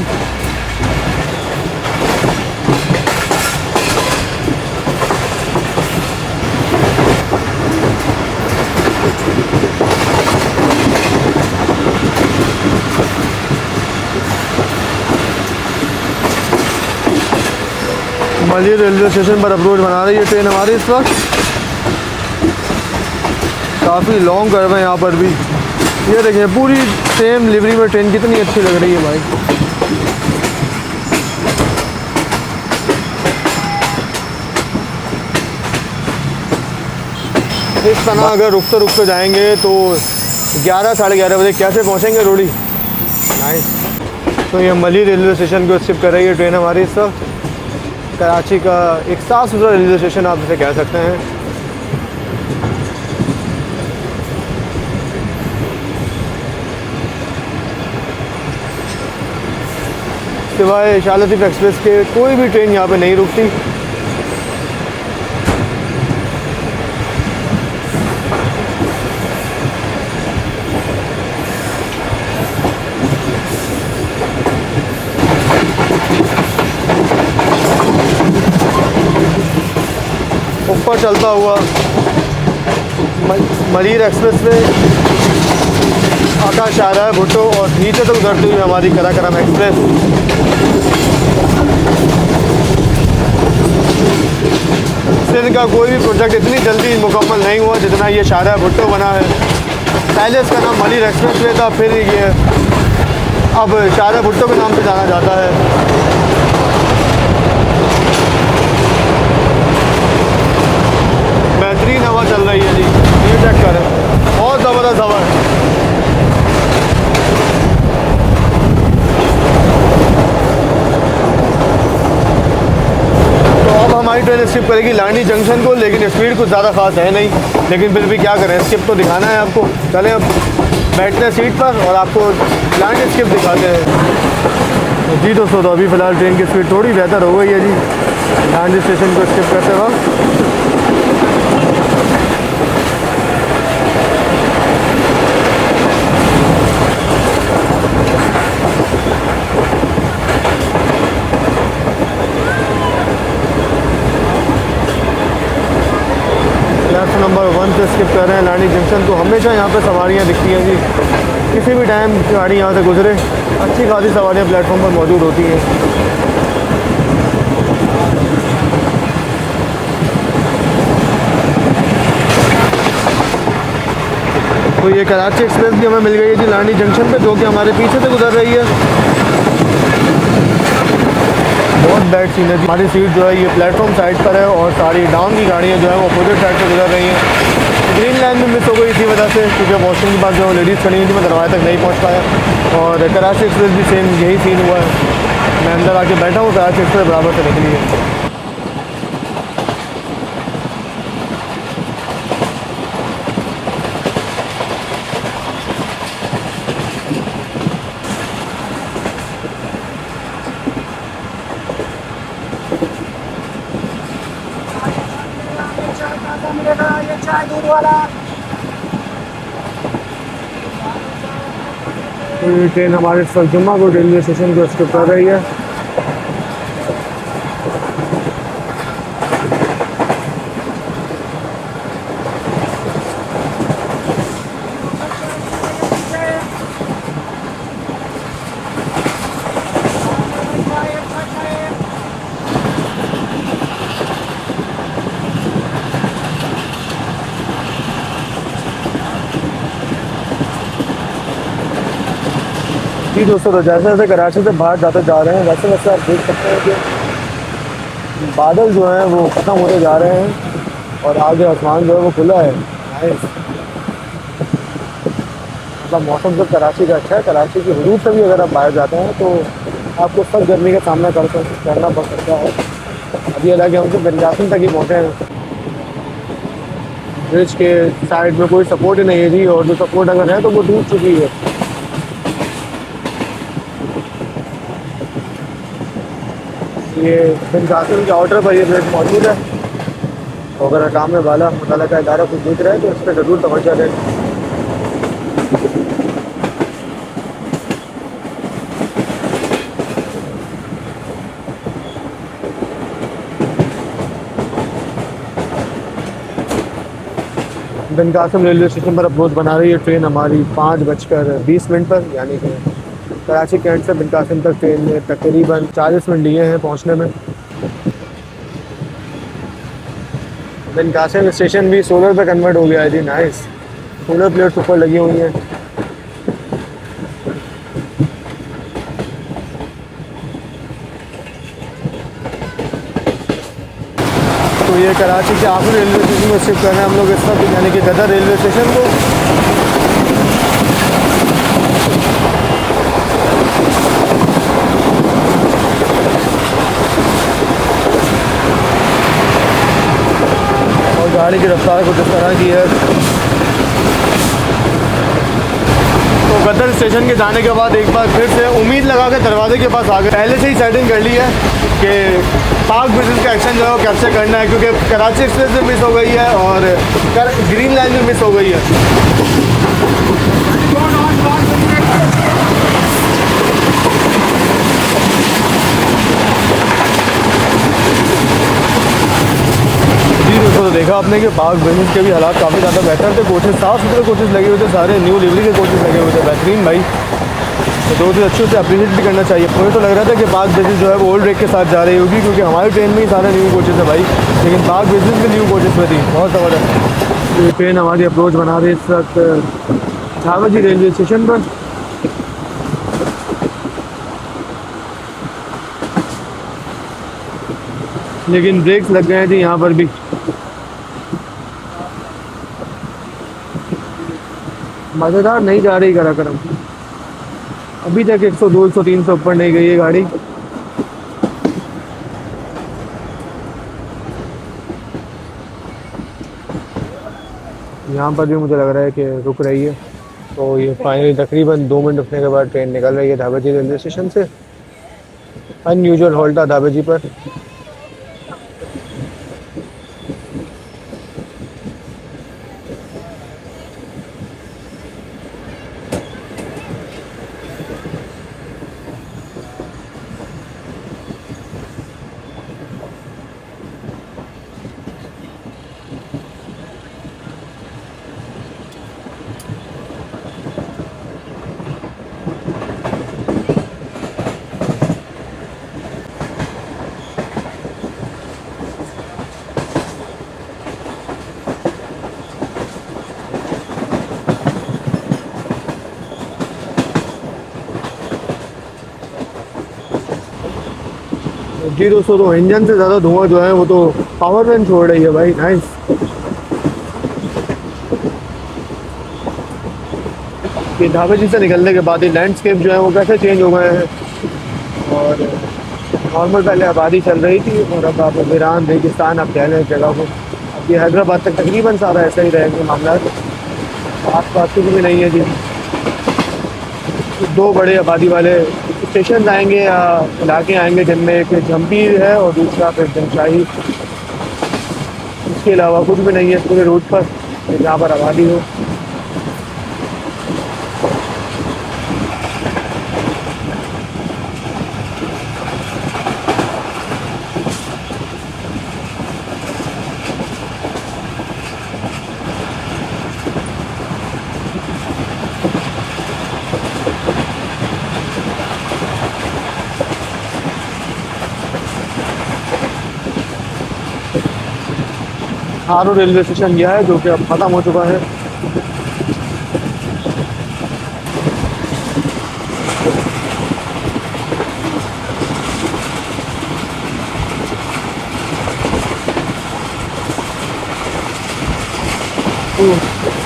मलिया रेलवे स्टेशन पर अप्रोच बना रही है ट्रेन हमारी इस वक्त। काफ़ी लॉन्ग कर्व है यहाँ पर भी। ये देखिए पूरी सेम लिवरी में ट्रेन कितनी अच्छी लग रही है भाई। इस तरह अगर रुकते जाएंगे तो 11 साढ़े 11 बजे कैसे पहुँचेंगे रोड़ी। नाइस। तो ये मली रेलवे स्टेशन को शिफ्ट कर रही है ट्रेन हमारी इस वक्त। कराची का एक साफ़ सुथरा रेलवे स्टेशन आप इसे कह सकते हैं। सिवाय शाह लतीफ़ एक्सप्रेस के कोई भी ट्रेन यहाँ पे नहीं रुकती। ऊपर चलता हुआ मरीर एक्सप्रेस में आकाश आ रहा है भुट्टो, और नीचे तक उतरती हुई हमारी कराकरम एक्सप्रेस। सिंध का कोई भी प्रोजेक्ट इतनी जल्दी मुकम्मल नहीं हुआ जितना ये शाहरा भुट्टो बना है। पहले इसका नाम मलिर एक्सप्रेस वे था, फिर ये अब शाहरा भुट्टो के नाम से जाना जाता है। बेहतरीन हवा चल रही है जी, ये चेक करें, बहुत ज़बरदस्त हवा है। हमारी ट्रेन स्किप करेगी लानी जंक्शन को, लेकिन स्पीड कुछ ज़्यादा खास है नहीं, लेकिन फिर भी क्या करें, स्किप तो दिखाना है आपको। चलें अब बैठते हैं सीट पर और आपको लानी स्किप दिखाते हैं। जी दोस्तों, तो अभी फ़िलहाल ट्रेन की स्पीड थोड़ी बेहतर हो गई है जी लानी स्टेशन को स्किप करते वक्त। नंबर 1 से स्किप कर रहे हैं लानी जंक्शन को। हमेशा यहाँ पे सवारियाँ दिखती हैं जी, किसी भी टाइम गाड़ी यहाँ से गुजरे अच्छी खासी सवारियाँ प्लेटफॉर्म पर मौजूद होती हैं। तो ये कराची एक्सप्रेस भी हमें मिल गई है जी लानी जंक्शन पे, जो कि हमारे पीछे से गुजर रही है। बहुत बैड सीन है जी। हमारी सीट जो है ये प्लेटफॉर्म साइड पर है और सारी डाउन की गाड़ियाँ जो है वो अपोजिट साइड से गुजर रही हैं। ग्रीन लाइन में मिस हो गई इसी वजह से, क्योंकि वॉशरूम के पास जो लेडीज़ खड़ी हुई थी, मैं दरवाजे तक नहीं पहुँच पाया। और कराची एक्सप्रेस भी सेम यही सीन हुआ है। मैं अंदर आके बैठा हूँ, कराची एक्सप्रेस बराबर से निकली है। तो ये ट्रेन हमारे इस वक्त जुम्मा को रेलवे स्टेशन को स्टॉप कर रही है। जी दोस्तों, तो जैसे जैसे कराची से बाहर जाते जा रहे हैं वैसे वैसे आप देख सकते हैं कि बादल जो हैं वो ख़त्म होते जा रहे हैं और आगे आसमान जो है वो खुला है। नाइस। मतलब मौसम तो कराची का अच्छा है। कराची की हदूद से भी अगर आप बाहर जाते हैं तो आपको सख्त गर्मी का सामना करना पड़ सकता है। अभी हालांकि हम तो बेंजासिम तक ही पहुँचे हैं। ब्रिज के साइड में कोई सपोर्ट ही नहीं है जी, और जो सपोर्ट अगर है तो वो टूट चुकी है। ये बेंजासिम के आउटर पर ये ब्रिज मौजूद है। तो अगर अकाम में वाला मुताला का इदारा कुछ देख रहा है तो इस पर ज़रूर तवज्जो दें। बेंजासिम रेलवे स्टेशन पर अप्रोच बना रही है ट्रेन हमारी 5:20 पर, यानी कि कराची कैंट से बेंजासिम तक ट्रेन ने तकरीबन 40 मिनट लिए हैं पहुंचने में। बेंजासिम स्टेशन भी सोलर पे कन्वर्ट हो गया है जी। नाइस। सोलर प्लेट्स ऊपर लगी हुई हैं। तो ये कराची के आखिरी रेलवे स्टेशन में शिफ्ट कर रहे हैं हम लोग इस वक्त, यानी कि गदर रेलवे स्टेशन को। गाड़ी की रफ्तार कुछ इस तरह की है। तो गदर स्टेशन के जाने के बाद एक बार फिर से उम्मीद लगा के दरवाजे के पास आ गए। पहले से ही सेटिंग कर ली है कि पाक बिजनेस का एक्शन जो है वो कैप्चर करना है, क्योंकि कराची एक्सप्रेस भी मिस हो गई है और ग्रीन लाइन भी मिस हो गई है। तो देखा आपने कि पाक बिजनेस के भी हालात काफ़ी ज़्यादा बेहतर थे। कोचेस साफ़ सुथरे कोचेस लगे हुए थे, सारे न्यू लिवरी के कोचेस लगे हुए थे, बेहतरीन भाई। तो दो चीज़ अच्छे से अप्रीशिएट भी करना चाहिए। मुझे तो लग रहा था कि पाक बिजनेस जो है वो ओल्ड रेक के साथ जा रही होगी, क्योंकि हमारी ट्रेन में ही सारे न्यू कोचेस है भाई, लेकिन पाक बिजनेस में न्यू कोचेस में थी। बहुत ज़बरदस्त। ये ट्रेन हमारी अप्रोच बना रही है इस वक्त झावजी रेलवे स्टेशन पर। लेकिन ब्रेक्स लग गए हैं जी यहाँ पर भी। मज़ेदार नहीं जा रही कराकरम, अभी तक 102 103 से ऊपर नहीं गई है गाड़ी। यहाँ पर भी मुझे लग रहा है कि रुक रही है। तो ये फाइनली तकरीबन 2 मिनट रुकने के बाद ट्रेन निकल रही है धाबेजी रेलवे स्टेशन से। अनयूजुअल हॉल्ट था धाबेजी पर। जी दोस्तों, तो इंजन से ज़्यादा धुआं जो है वो तो पावर वैन छोड़ रही है भाई। नाइस। ये ढाबे जी से निकलने के बाद ही लैंडस्केप जो है वो कैसे चेंज हो गए हैं। और नॉर्मल पहले आबादी चल रही थी और अब आप वीरान रेगिस्तान आप कह लें इस जगह को। अब ये हैदराबाद तक तकरीबन सारा ऐसा ही रहेंगे मामला। आस पास कुछ भी नहीं है जी। दो बड़े आबादी वाले स्टेशन आएंगे या इलाके आएंगे जिनमें एक जम्पीर है और दूसरा फिर जनशाही। इसके अलावा कुछ भी नहीं है पूरे रूट पर जहाँ पर आबादी हो। हारो रेलवे स्टेशन यह है जो कि अब ख़त्म हो चुका है।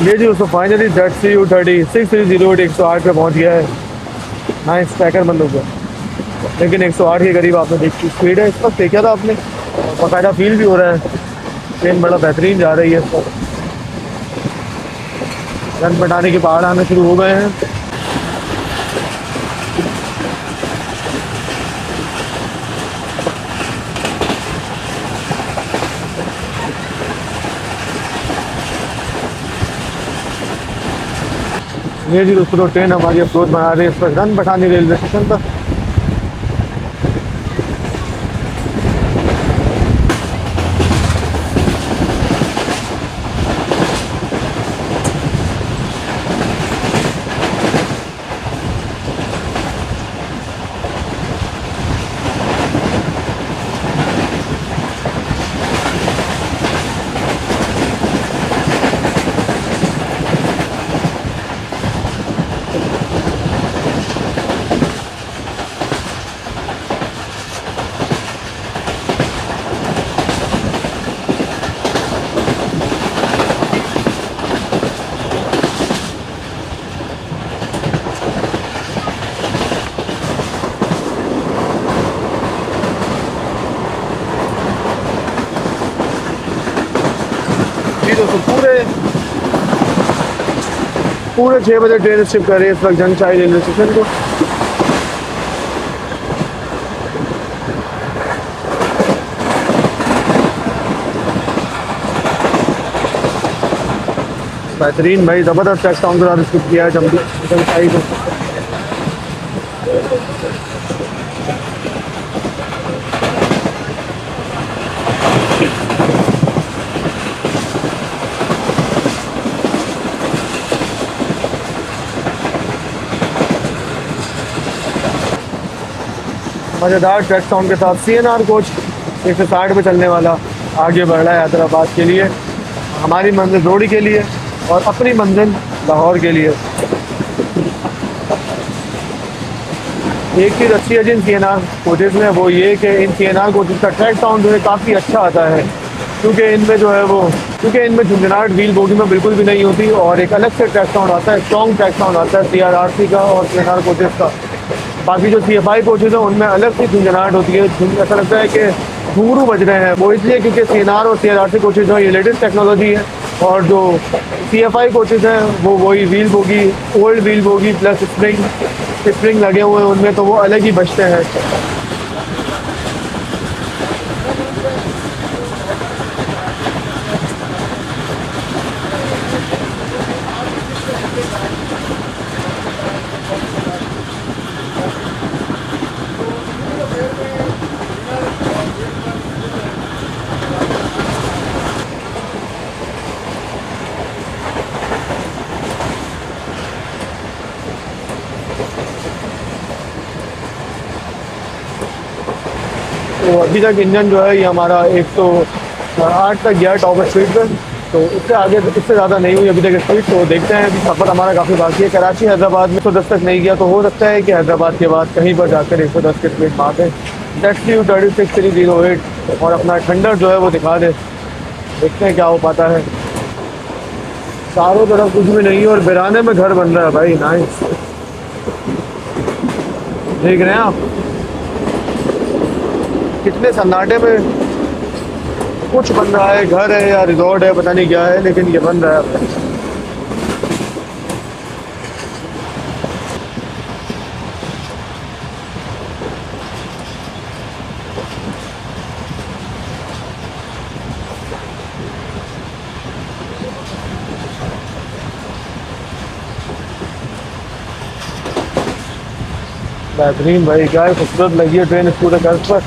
ये जी दोस्तों फाइनली ZCU30 6308 108 पे पहुंच गया है। नाइस। ट्रैकर बंद हो गया लेकिन 108 के करीब आपने देखी स्पीड है इस वक्त देखा था आपने। बाकायदा फील भी हो रहा है ट्रेन बड़ा बेहतरीन जा रही है इस पर। रन पटाने के पहाड़ आने शुरू हो गए हैं। ये जी दोस्तों ट्रेन हमारी अप्रोच बना रही है इस पर रन पठानी रेलवे स्टेशन पर। दोस्तों पूरे 6 बजे ट्रेन शिफ्ट कर रही है इस वक्त जनशाही रेलवे स्टेशन को। बेहतरीन भाई, ज़बरदस्त टेस्ट काउंटर और स्किप किया है जनशाही को। मज़ेदार ट्रैक साउंड के साथ CNR कोच 160 पे चलने वाला आगे बढ़ रहा है हैदराबाद के लिए। हमारी मंजिल रोड़ी के लिए और अपनी मंजिल लाहौर के लिए। एक चीज़ अच्छी है जिन CNR कोचेज़ में वो ये कि इन CNR कोचेज़ का ट्रैक साउंड जो है काफ़ी अच्छा आता है क्योंकि इनमें जो है वो इनमें झुंझुनाहट व्हील बोगी में बिल्कुल भी नहीं होती और एक अलग से ट्रैक साउंड आता है, स्ट्रॉन्ग ट्रैक साउंड आता है CRRC का और CNR कोचेज़ का। बाकी जो CFI कोचेज़ हैं उनमें अलग सी झुंझुनाहट होती है। ऐसा लगता है कि घुंघरू बज रहे हैं, वो इसलिए क्योंकि CNR और CRRC कोचेज़ जो ये लेटेस्ट टेक्नोलॉजी है और जो CFI कोचेज़ हैं वो वही wheel bogie, old wheel bogie plus spring लगे हुए हैं उनमें, तो वो अलग ही बजते हैं। तो अभी तक इंजन जो है ये हमारा 108 तक गया टॉप स्पीड पर तो इससे आगे इससे ज़्यादा नहीं हुई अभी तक स्पीड। तो देखते हैं कि सफ़र हमारा काफ़ी बाकी है। कराची हैदराबाद में 110 तक नहीं गया, तो हो सकता है कि हैदराबाद के बाद कहीं पर जाकर 110 की स्पीड मार दें। XU36308 और अपना थंडर जो है वो दिखा दे। देखते हैं क्या हो पाता है। चारों तरफ कुछ भी नहीं है और बिराने में घर बन रहा है भाई। नाइस, देख रहे हैं आप कितने सन्नाटे में कुछ बन रहा है। घर है या रिजॉर्ट है पता नहीं क्या है, लेकिन ये बन रहा है। बेहतरीन भाई, क्या है खूबसूरत लगी है ट्रेन इस पूरे कर्ज पर।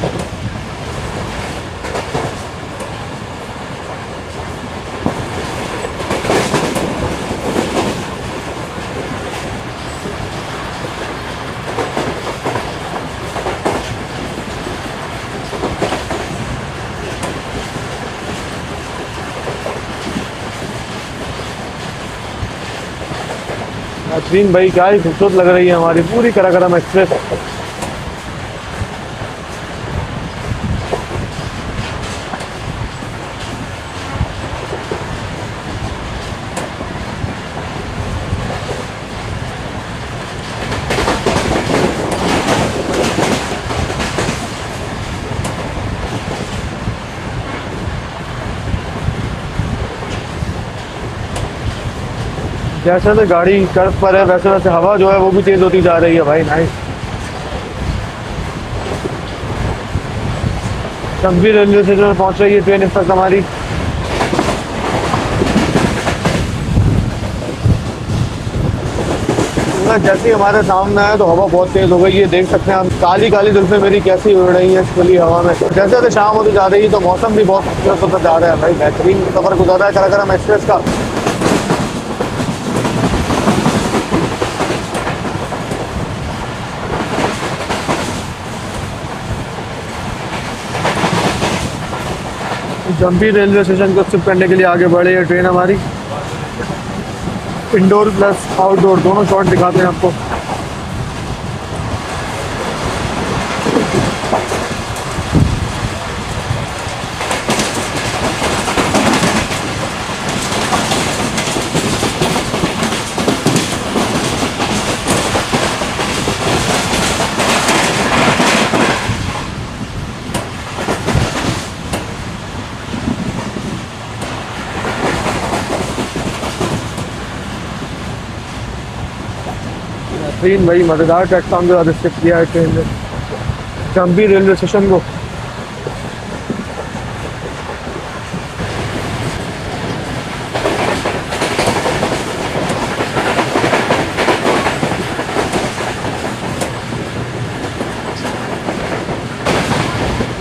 बेहतरीन भाई, क्या ही खूबसूरत लग रही है हमारी पूरी कराकरम एक्सप्रेस। जैसे जैसे गाड़ी कर्व पर है वैसे वैसे हवा जो है वो भी तेज होती जा रही है भाई। नाइस। जम्बी रेलवे स्टेशन में पहुंच रही है ट्रेन इस वक्त हमारी। जैसे ही हमारे सामने है तो हवा बहुत तेज हो गई है, देख सकते हैं हम। काली काली जुल्फें मेरी कैसी उड़ रही है इस खुली हवा में। जैसे जैसे शाम होती जा रही है तो मौसम भी बहुत खूबसूरत होता जा रहा है भाई। बेहतरीन सफर गुजरा है कराकरम एक्सप्रेस का। जम्बी रेलवे स्टेशन को शिफ्ट करने के लिए आगे बढ़ रही है ट्रेन हमारी। इंडोर प्लस आउटडोर दोनों शॉट दिखाते हैं आपको। ट्रेन भाई मज़ेदार प्लेटफॉर्म के साथ शिफ्ट किया है ट्रेन ने जम्बी रेलवे स्टेशन को।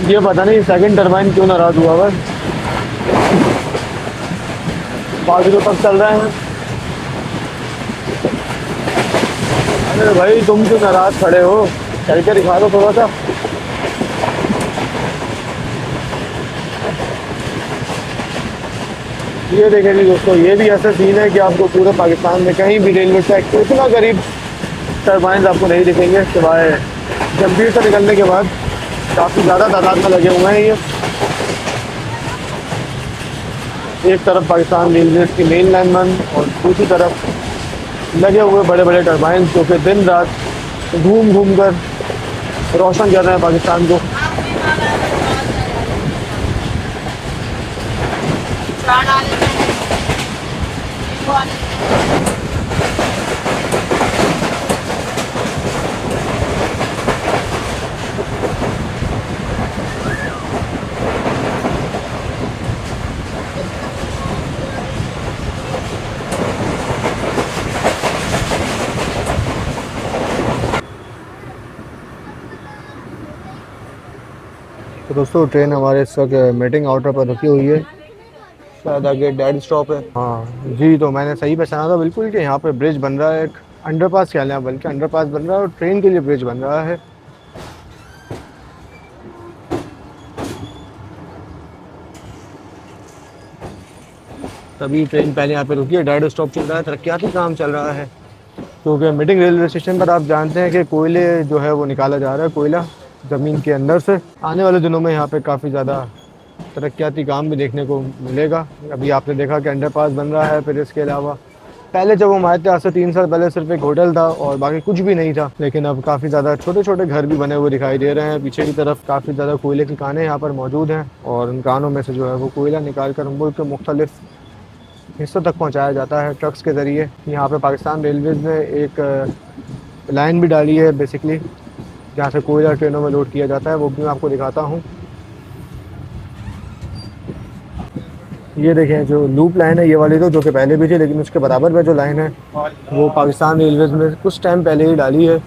ये पता नहीं सेकंड टरबाइन क्यों नाराज हुआ है। बाकी तो तक चल रहे हैं। अरे भाई तुम क्यों नाराज खड़े हो, चल के दिखा दो थोड़ा सा। ये देखेंगे दोस्तों, ये भी ऐसा सीन है कि आपको पूरे पाकिस्तान में कहीं भी रेलवे ट्रैक के इतना करीब टरबाइन आपको नहीं दिखेंगे सिवाय जम्बीर से निकलने के बाद। काफ़ी ज़्यादा तादाद में लगे हुए हैं ये। एक तरफ पाकिस्तान रेलवे की मेन लाइन बंद और दूसरी तरफ लगे हुए बड़े बड़े टरबाइन जो कि दिन रात घूम घूम कर रोशन कर रहे हैं पाकिस्तान को। तो दोस्तों ट्रेन हमारे इस वक्त मीटिंग आउटर पर रुकी हुई है। शायद आगे डैड स्टॉप है। हाँ जी, तो मैंने सही पहचाना था बिल्कुल कि यहाँ पे ब्रिज बन रहा है। एक अंडरपास कह लें, बल्कि अंडरपास बन रहा है और ट्रेन के लिए ब्रिज बन रहा है। तभी ट्रेन पहले यहाँ पे रुकी है। डायरेक्ट स्टॉप चल रहा है, तरक्याती काम चल रहा है। क्योंकि मीटिंग रेलवे स्टेशन पर आप जानते हैं कि कोयले जो है वो निकाला जा रहा है, कोयला ज़मीन के अंदर से। आने वाले दिनों में यहाँ पे काफ़ी ज़्यादा तरक्याती काम भी देखने को मिलेगा। अभी आपने देखा कि अंडरपास बन रहा है। फिर इसके अलावा पहले जब हम आए थे आज से 3 साल पहले सिर्फ एक होटल था और बाकी कुछ भी नहीं था, लेकिन अब काफ़ी ज़्यादा छोटे छोटे घर भी बने हुए दिखाई दे रहे हैं। पीछे की तरफ काफ़ी ज़्यादा कोयले की कानें यहाँ पर मौजूद हैं और उन कानों में से जो है वो कोयला निकाल कर मुल्क के मुख्तलिफ हिस्सों तक पहुँचाया जाता है ट्रक्स के ज़रिए। यहाँ पर पाकिस्तान रेलवेज़ ने एक लाइन भी डाली है बेसिकली, जहाँ से कोयला ट्रेनों में लोड किया जाता है। वो भी मैं आपको दिखाता हूँ। ये देखें जो लूप लाइन है ये वाली, तो जो कि पहले भी थी, लेकिन उसके बराबर में जो लाइन है वो पाकिस्तान रेलवेज़ में कुछ टाइम पहले ही डाली है।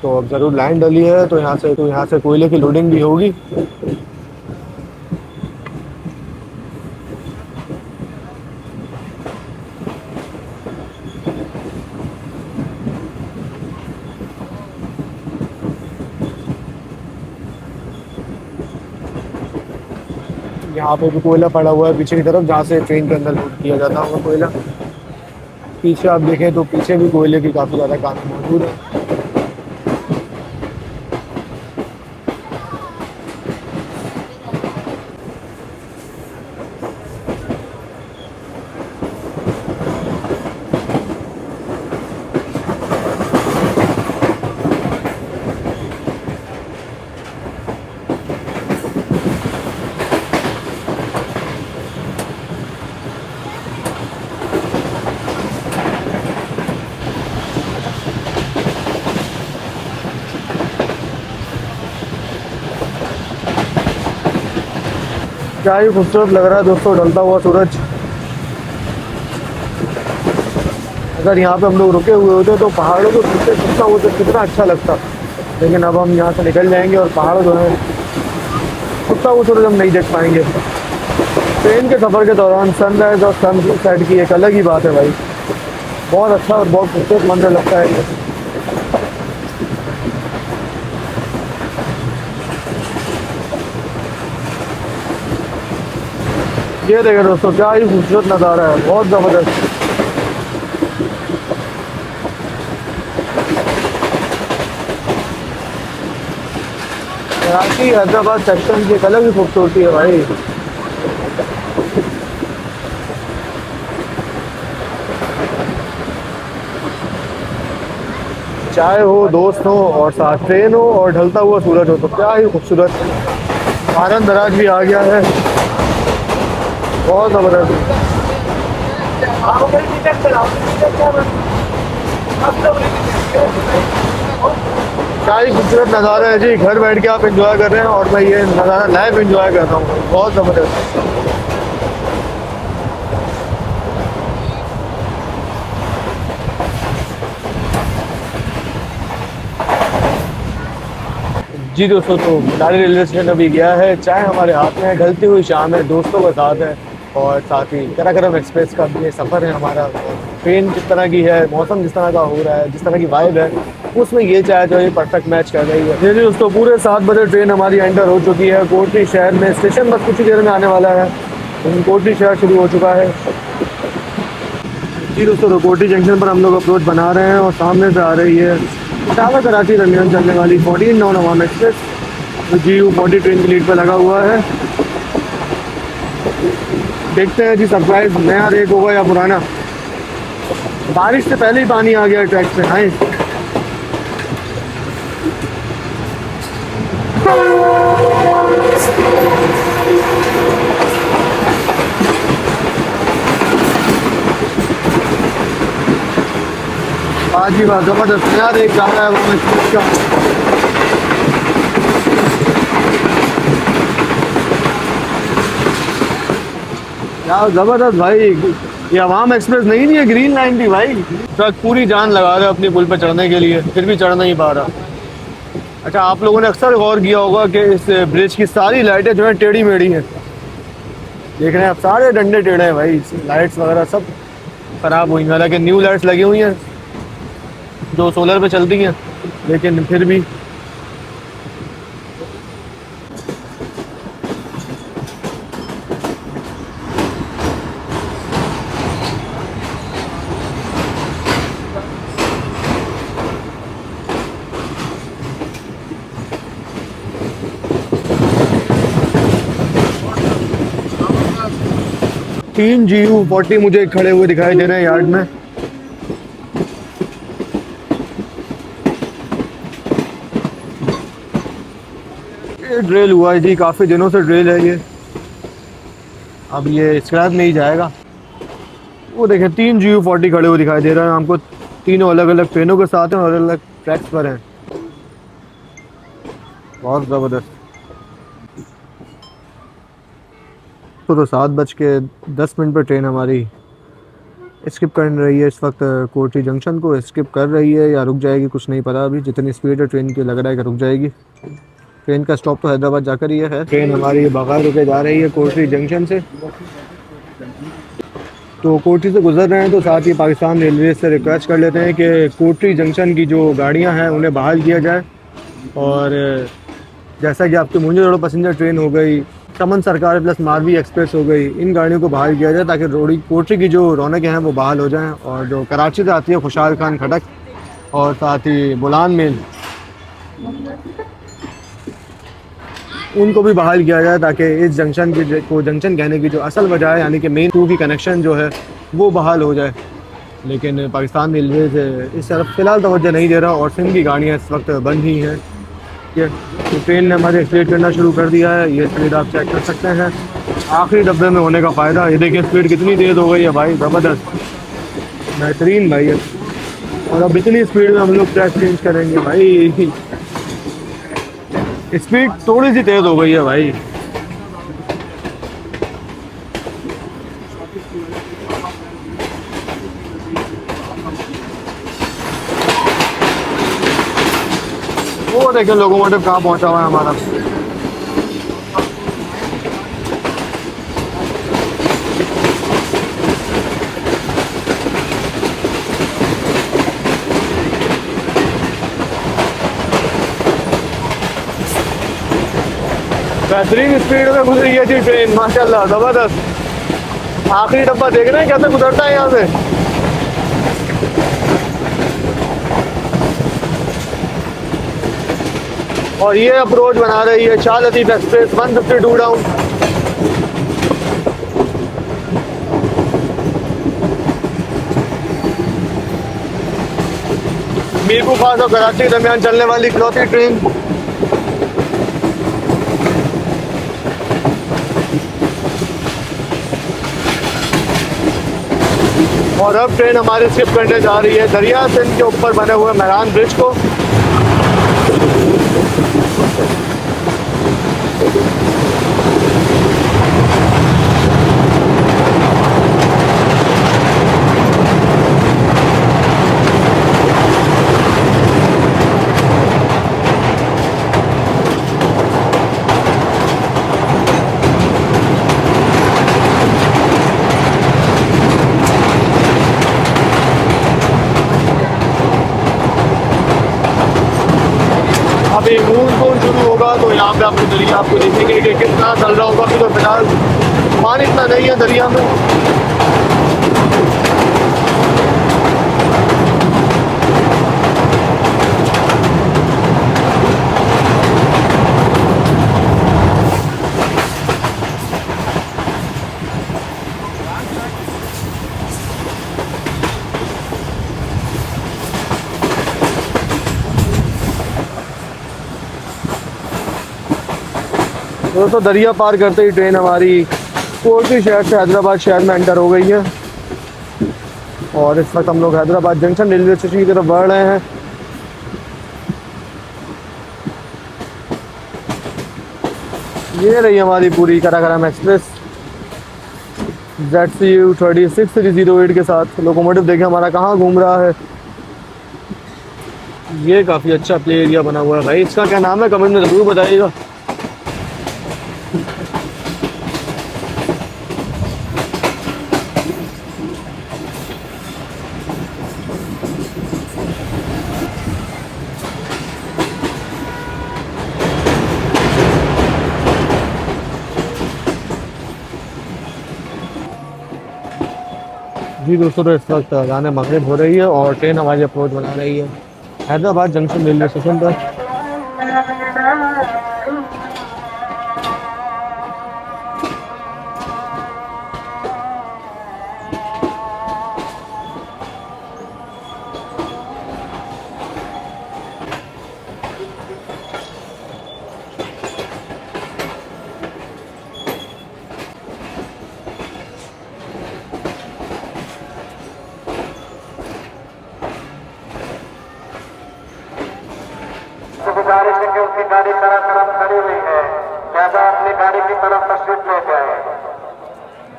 तो अब ज़रूर लाइन डली है तो यहाँ से कोयले की लोडिंग भी होगी। यहाँ पे भी कोयला पड़ा हुआ है पीछे की तरफ, जहाँ से ट्रेन के अंदर लोड किया जाता होगा कोयला। पीछे आप देखें तो पीछे भी कोयले की काफ़ी ज़्यादा कानें मौजूद है। क्या ही खूबसूरत लग रहा है दोस्तों ढलता हुआ सूरज। अगर यहाँ पे हम लोग रुके हुए होते तो पहाड़ों को पीछे कितना होता कितना अच्छा लगता, लेकिन अब हम यहाँ से निकल जाएंगे और पहाड़ जो है उतना वो सूरज हम नहीं देख पाएंगे। ट्रेन के सफ़र के दौरान सनराइज़ और सनसेट की एक अलग ही बात है भाई। बहुत अच्छा और बहुत खूबसूरत मंजर लगता है ये। ये देखें दोस्तों क्या ही खूबसूरत नज़ारा है, बहुत ज़बरदस्त। कराची हैदराबाद सेक्शन की एक अलग ही खूबसूरती है भाई। चाय हो, दोस्त हो और साथ ट्रेन हो और ढलता हुआ सूरज हो, तो क्या ही खूबसूरत। आनंद दराज भी आ गया है, बहुत ज़बरदस्त। क्या ही खूबसूरत नज़ारा है जी। घर बैठ के आप एंजॉय कर रहे हैं और मैं ये नज़ारा लाइव एंजॉय कर रहा हूँ, बहुत ज़बरदस्त। जी दोस्तों, तो मनाली रेलवे स्टेशन अभी गया है, चाय हमारे हाथ में है, ढलती हुई शाम है, दोस्तों के साथ है और साथ ही कराकरम एक्सप्रेस का भी ये सफ़र है हमारा। ट्रेन जिस तरह की है, मौसम जिस तरह का हो रहा है, जिस तरह की वाइब है, उसमें ये चाय जो है परफेक्ट मैच कर रही है। जी दोस्तों, पूरे 7 बजे ट्रेन हमारी एंटर हो चुकी है कोटली शहर में। स्टेशन बस कुछ ही देर में आने वाला है, कोटली शहर शुरू हो चुका है। जी दोस्तों, तो कोटली जंक्शन पर हम लोग अप्रोच बना रहे हैं और सामने से आ रही है इटावा कराची दरमियान चलने वाली 14 नॉन अवाम एक्सप्रेस, जो GU40 ट्रेन की लीड पर लगा हुआ है। देखते हैं जी सरप्राइज नया रेक होगा या पुराना। बारिश से पहले ही पानी आ गया ट्रैक पे। हाय आज ही बात जबरदस्त नया रेक जा रहा है वो एक्सप्रेस का। यार ज़बरदस्त भाई, ये अवाम एक्सप्रेस नहीं है, ग्रीन लाइन थी भाई। ट्रक पूरी जान लगा रहे अपनी पुल पर चढ़ने के लिए, फिर भी चढ़ नहीं पा रहा। अच्छा, आप लोगों ने अक्सर गौर किया होगा कि इस ब्रिज की सारी लाइटें जो है टेढ़ी मेढ़ी हैं। देख रहे हैं आप, सारे डंडे टेढ़े हैं भाई। लाइट्स वगैरह सब ख़राब हुई हैं, हालांकि न्यू लाइट्स लगी हुई हैं जो सोलर पे चलती हैं, लेकिन फिर भी 3 GU40 मुझे खड़े हुए दिखाई दे रहे हैं यार्ड में। ये ड्रिल हुआ है जी, काफ़ी दिनों से ड्रिल है ये, अब ये स्क्रैप नहीं जाएगा। वो देखें 3 GU40 खड़े हुए दिखाई दे रहे हैं हमको, तीनों अलग अलग ट्रेनों के साथ हैं और अलग अलग ट्रैक्स पर हैं। बहुत ज़बरदस्त। तो 7:10 पर ट्रेन हमारी स्किप कर रही है इस वक्त कोठी जंक्शन को, स्किप कर रही है या रुक जाएगी कुछ नहीं पता अभी। जितनी स्पीड है ट्रेन की लग रहा है कि रुक जाएगी। ट्रेन का स्टॉप तो हैदराबाद जाकर ही है। ट्रेन हमारी बगैर रुके जा रही है कोठी जंक्शन से। तो कोठी से गुजर रहे हैं तो साथ ही पाकिस्तान रेलवे से रिक्वेस्ट कर लेते हैं कि कोठी जंक्शन की जो गाड़ियां हैं उन्हें बहाल किया जाए। और जैसा कि आपकी मुंजे रोड पैसेंजर ट्रेन हो गई, चमन सरकार प्लस मारवी एक्सप्रेस हो गई, इन गाड़ियों को बहाल किया जाए ताकि रोडी कोठी की जो रौनकें हैं वो बहाल हो जाएं। और जो कराची से आती है खुशहाल खान खटक और साथ ही बुलान मेल, उनको भी बहाल किया जाए ताकि इस जंक्शन की को जंक्शन कहने की जो असल वजह है यानी कि मेन टू की कनेक्शन जो है वो बहाल हो जाए। लेकिन पाकिस्तान रेलवे से इस तरफ फ़िलहाल तवज्जो नहीं दे रहा और सिंध की गाड़ियाँ इस वक्त बंद ही हैं। ये तो ट्रेन ने हमारे एक्सलेट करना शुरू कर दिया है, ये स्पीड आप चेक कर सकते हैं। आखिरी डब्बे में होने का फ़ायदा, ये देखिए स्पीड कितनी तेज़ हो गई है भाई, ज़बरदस्त बेहतरीन भाई है। और अब इतनी स्पीड में हम लोग ट्रैक चेंज करेंगे भाई, स्पीड थोड़ी सी तेज़ हो गई है भाई। वो देखें लोकोमोटिव कहाँ पहुंचा हुआ है हमारा। बेहतरीन स्पीड में गुजरी है जी ट्रेन, माशाल्लाह ज़बरदस्त। आखिरी डब्बा देख रहे हैं कैसे गुजरता है यहाँ से। और ये अप्रोच बना रही है शाह लतीफ़ एक्सप्रेस 152 डाउन। मीरपुर खास और कराची के दरमियान चलने वाली इकलौती ट्रेन। और अब ट्रेन हमारी स्किप करने जा रही है दरिया सिंध के ऊपर बने हुए मेहरान ब्रिज को। अभी मून शुरू होगा तो यहाँ पे आपको दरिया आपको देखेंगे कि कितना चल रहा होगा। अभी तो फिलहाल पानी इतना नहीं है दरिया में। दोस्तों दरिया पार करते ही ट्रेन हमारी कोठी शहर से हैदराबाद शहर में एंटर हो गई है। और इस वक्त हम लोग हैदराबाद जंक्शन रेलवे स्टेशन की तरफ बढ़ रहे हैं। ये रही हमारी पूरी कराकरम एक्सप्रेस ZCU 36308 के साथ। लोकोमोटिव देखें हमारा कहाँ घूम रहा है। ये काफ़ी अच्छा प्ले एरिया बना हुआ है भाई। इसका क्या नाम है कमेंट में ज़रूर बताइएगा। जी दोस्तों, तो इस वक्त अज़ान मगरिब हो रही है और ट्रेन हमारी अप्रोच बना रही है हैदराबाद जंक्शन रेलवे स्टेशन पर। गाड़ी कराकरम खड़ी हुई है, ज्यादा अपनी गाड़ी की तरफ तशरीफ ले जाए।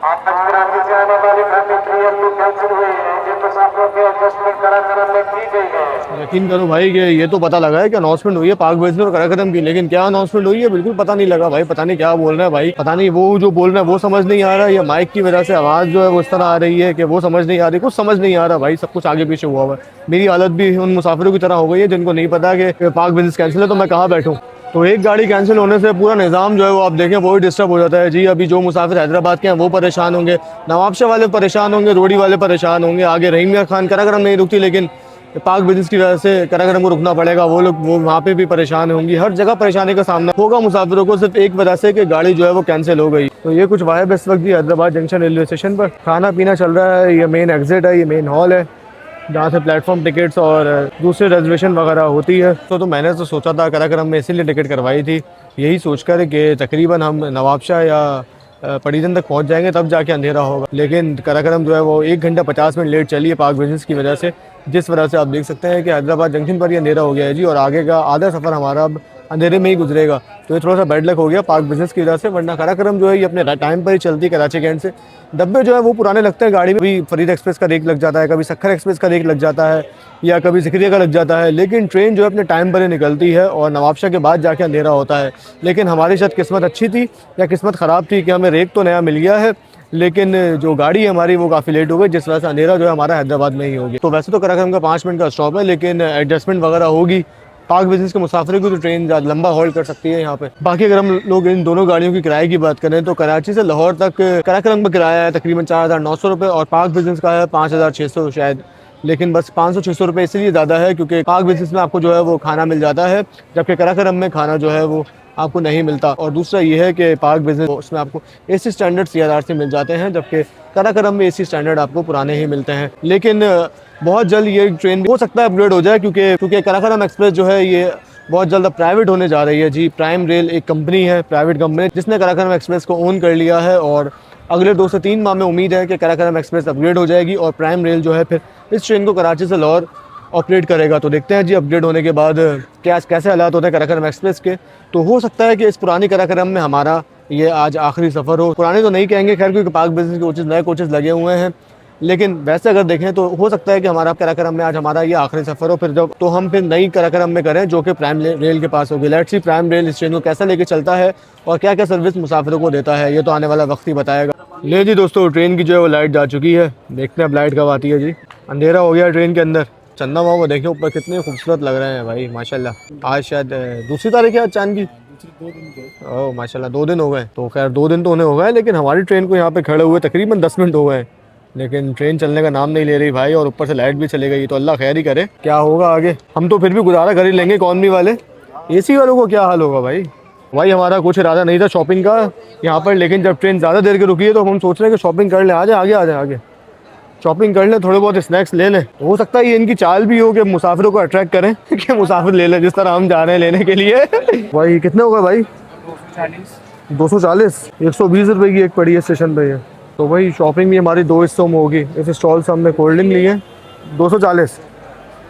आज कराची से आने वाली ट्रैफिक क्लियर भी कैंसिल हुई है, जिन मुसाफिरों की एडजस्टमेंट कराकरम में की गई है। यकीन करो भाई कि ये तो पता लगा है कि अनाउंसमेंट हुई है पाक बिजनेस और कराकरम की, लेकिन क्या अनाउंसमेंट हुई है बिल्कुल पता नहीं लगा भाई। पता नहीं क्या बोल रहे हैं भाई, पता नहीं वो जो बोल रहे हैं वो समझ नहीं आ रहा है, या माइक की वजह से आवाज़ जो है वो इस तरह आ रही है कि वो समझ नहीं आ रही, कुछ समझ नहीं आ रहा भाई। सब कुछ आगे पीछे हुआ हुआ है। मेरी हालत भी उन मुसाफिरों की तरह हो गई है जिनको नहीं पता कि पाक बिजनेस कैंसिल है, तो मैं कहाँ बैठूँ। तो एक गाड़ी कैंसिल होने से पूरा निज़ाम जो है वो आप देखें वो ही डिस्टर्ब हो जाता है जी। अभी जो मुसाफिर हैदराबाद के हैं वो परेशान होंगे, नवाबशाह वाले परेशान होंगे, रोडी वाले परेशान होंगे, आगे रहीम मियां खान कराकरम नहीं रुकती, लेकिन पाक बिजनेस की वजह से कराकरम को रुकना पड़ेगा, वो लोग वो वहाँ पे भी परेशान होंगी। हर जगह परेशानी का सामना होगा मुसाफिरों को, सिर्फ एक वजह से कि गाड़ी जो है वो कैंसिल हो गई। तो ये कुछ वाइब इस वक्त भी हैदराबाद जंक्शन रेलवे स्टेशन पर खाना पीना चल रहा है। ये मेन एग्जिट है, ये मेन हॉल है जहाँ से प्लेटफॉर्म टिकट्स और दूसरे रिजर्वेशन वगैरह होती है। तो मैंने तो सोचा था कराकरम में इसीलिए टिकट करवाई थी, यही सोचकर कि तकरीबन हम नवाबशाह या पड़ीजन तक पहुंच जाएंगे तब जाके अंधेरा होगा। लेकिन कराकरम जो है वो 1 घंटा 50 मिनट लेट चली है पाक बिजनेस की वजह से, जिस वजह से आप देख सकते हैं कि हैदराबाद जंक्शन पर ही अंधेरा हो गया है जी, और आगे का आधा सफ़र हमारा अब अंधेरे में ही गुजरेगा। तो ये थोड़ा सा बैड लक हो गया पाक बिजनेस की वजह से, वरना कराकरम जो है ये अपने टाइम पर ही चलती है कराची कैंट से। डब्बे जो है वो पुराने लगते हैं गाड़ी में, कभी फरीद एक्सप्रेस का रेक लग जाता है, कभी सखर एक्सप्रेस का रेक लग जाता है, या कभी ज़िक्रिया का लग जाता है, लेकिन ट्रेन जो है अपने टाइम पर ही निकलती है और नवाबशाह के बाद जाके अंधेरा होता है। लेकिन हमारी शायद किस्मत अच्छी थी या किस्मत ख़राब थी कि हमें रेक तो नया मिल गया है, लेकिन जो गाड़ी है हमारी वो काफ़ी लेट हो गई, जिस वजह से अंधेरा जो है हमारा हैदराबाद में ही हो गया। तो वैसे तो कराकरम का 5 मिनट का स्टॉप है, लेकिन एडजस्टमेंट वगैरह होगी। पाक बिजनेस के मुसाफिरों की तो ट्रेन ज़्यादा लंबा होल्ड कर सकती है यहाँ पे। बाकी अगर हम लोग इन दोनों गाड़ियों की किराए की बात करें तो कराची से लाहौर तक कराकरम का किराया है तकरीबन 4,900 रुपये और पाक बिजनेस का है 5,600 शायद। लेकिन बस 500-600 रुपये इसलिए ज़्यादा है क्योंकि पाक बिजनेस में आपको जो है वो खाना मिल जाता है, जबकि कराकरम में खाना जो है वो आपको नहीं मिलता। और दूसरा ये है कि पाक बिजनेस उसमें आपको AC स्टैंडर्ड CRR से मिल जाते हैं, जबकि कराकरम में AC स्टैंडर्ड आपको पुराने ही मिलते हैं। लेकिन बहुत जल्द ये ट्रेन हो सकता है अपग्रेड हो जाए, क्योंकि कराकरम एक्सप्रेस जो है ये बहुत जल्द प्राइवेट होने जा रही है जी। प्राइम रेल एक कंपनी है, प्राइवेट कंपनी, जिसने कराकरम एक्सप्रेस को ओन कर लिया है, और अगले 2 से 3 माह में उम्मीद है कि कराकरम एक्सप्रेस अपग्रेड हो जाएगी और प्राइम रेल जो है फिर इस ट्रेन को कराची से लाहौर ऑपरेट करेगा। तो देखते हैं जी अपग्रेड होने के बाद कैसे हालात होते हैं कराकरम एक्सप्रेस के। तो हो सकता है कि इस पुरानी कराकरम में हमारा ये आज आखिरी सफ़र हो। पुराने तो नहीं कहेंगे खैर, क्योंकि पाक बिजनेस के कोचेज़ नए कोचेज़ लगे हुए हैं, लेकिन वैसे अगर देखें तो हो सकता है कि हमारा कराकरम में आज हमारा ये आखिरी सफ़र हो। फिर जब तो हम फिर नई कराकरम में करें जो कि प्राइम रेल के पास होगी। लेट्स सी प्राइम रेल इस ट्रेन को कैसा लेके चलता है और क्या क्या सर्विस मुसाफिरों को देता है, ये तो आने वाला वक्त ही बताएगा। ले जी दोस्तों, ट्रेन की जो है वो लाइट जा चुकी है। देखते हैं अब लाइट कब आती है जी। अंधेरा हो गया ट्रेन के अंदर। चंदा मामा को देखें ऊपर कितने खूबसूरत लग रहे हैं भाई माशाल्लाह। आज शायद 2 तारीख है आज चांद की। ओह माशाल्लाह 2 दिन हो गए। तो खैर 2 दिन तो उन्हें हो गए, लेकिन हमारी ट्रेन को यहाँ पे खड़े हुए तकरीबन 10 मिनट हो गए, लेकिन ट्रेन चलने का नाम नहीं ले रही भाई, और ऊपर से लाइट भी चली गई। तो अल्लाह खैर ही करे, क्या होगा आगे। हम तो फिर भी गुजारा कर ही लेंगे इकॉनमी वाले। AC वालों को क्या हाल होगा भाई। हमारा कुछ इरादा नहीं था शॉपिंग का यहाँ पर, लेकिन जब ट्रेन ज़्यादा देर की रुकी है तो हम सोच रहे हैं कि शॉपिंग कर लें। आगे शॉपिंग कर लें, थोड़े बहुत स्नैक्स ले लें। हो सकता है ये इनकी चाल भी हो कि मुसाफिरों को अट्रैक्ट करें कि मुसाफिर ले लें, जिस तरह हम जा रहे हैं लेने के लिए। भाई कितने हो गए भाई? 240। 120 रुपये की एक पड़ी है स्टेशन पे ये। तो भाई शॉपिंग भी हमारी 2 हिस्सों में होगी। इस स्टॉल से हमने कोल्ड ड्रिंक ली है 240,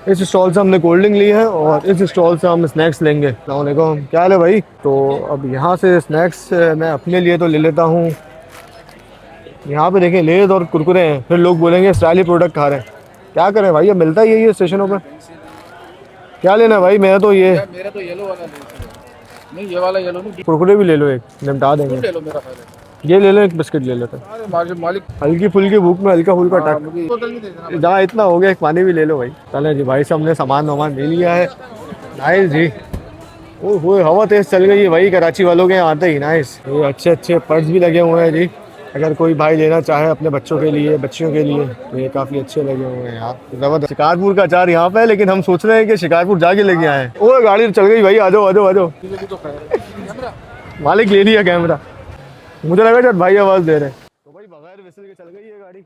इस स्टॉल से हमने कोल्ड ड्रिंक ली है, और इस स्टॉल से हम स्नैक्स लेंगे। अस्सलामुअलैकुम, क्या हाल है भाई? तो अब यहाँ से स्नैक्स मैं अपने लिए तो ले लेता हूँ। यहाँ पे देखें लेज और कुरकुरे हैं, फिर लोग बोलेंगे स्टाइली प्रोडक्ट खा रहे हैं। क्या करें भाई, अब मिलता ही है ये स्टेशनों पर। क्या लेना है भाई? मेरा तो येलो वाला नहीं, ये वाला येलो नहीं। कुरकुरे भी ले लो, एक निपटा देंगे। ले लो मेरा ये ले लो, एक बिस्किट ले लेते हैं। मालिक हल्की फुल्की भूख में हल्का फुल्का टक, जहाँ इतना हो गया एक पानी भी ले लो भाई। चले जी भाई, सामने सामान ले लिया है। नाइस जी। ओह हवा तेज चल गई है भाई कराची वालों के यहाँ आते ही। नाइस, ये अच्छे पर्स भी लगे हुए हैं जी। अगर कोई भाई लेना चाहे अपने बच्चों के लिए, बच्चियों के लिए, तो ये काफ़ी अच्छे लगे हुए हैं यार। ज़बरदस्त। शिकारपुर का अचार यहाँ पे है, लेकिन हम सोच रहे हैं कि शिकारपुर जाके लेके आए। ओह गाड़ी चल गई भाई, आ जाओ। मालिक ले लिया कैमरा, मुझे लगा जब भाई आवाज़ दे रहे हैं। तो भाई बगैर विसिल के चल गई ये गाड़ी।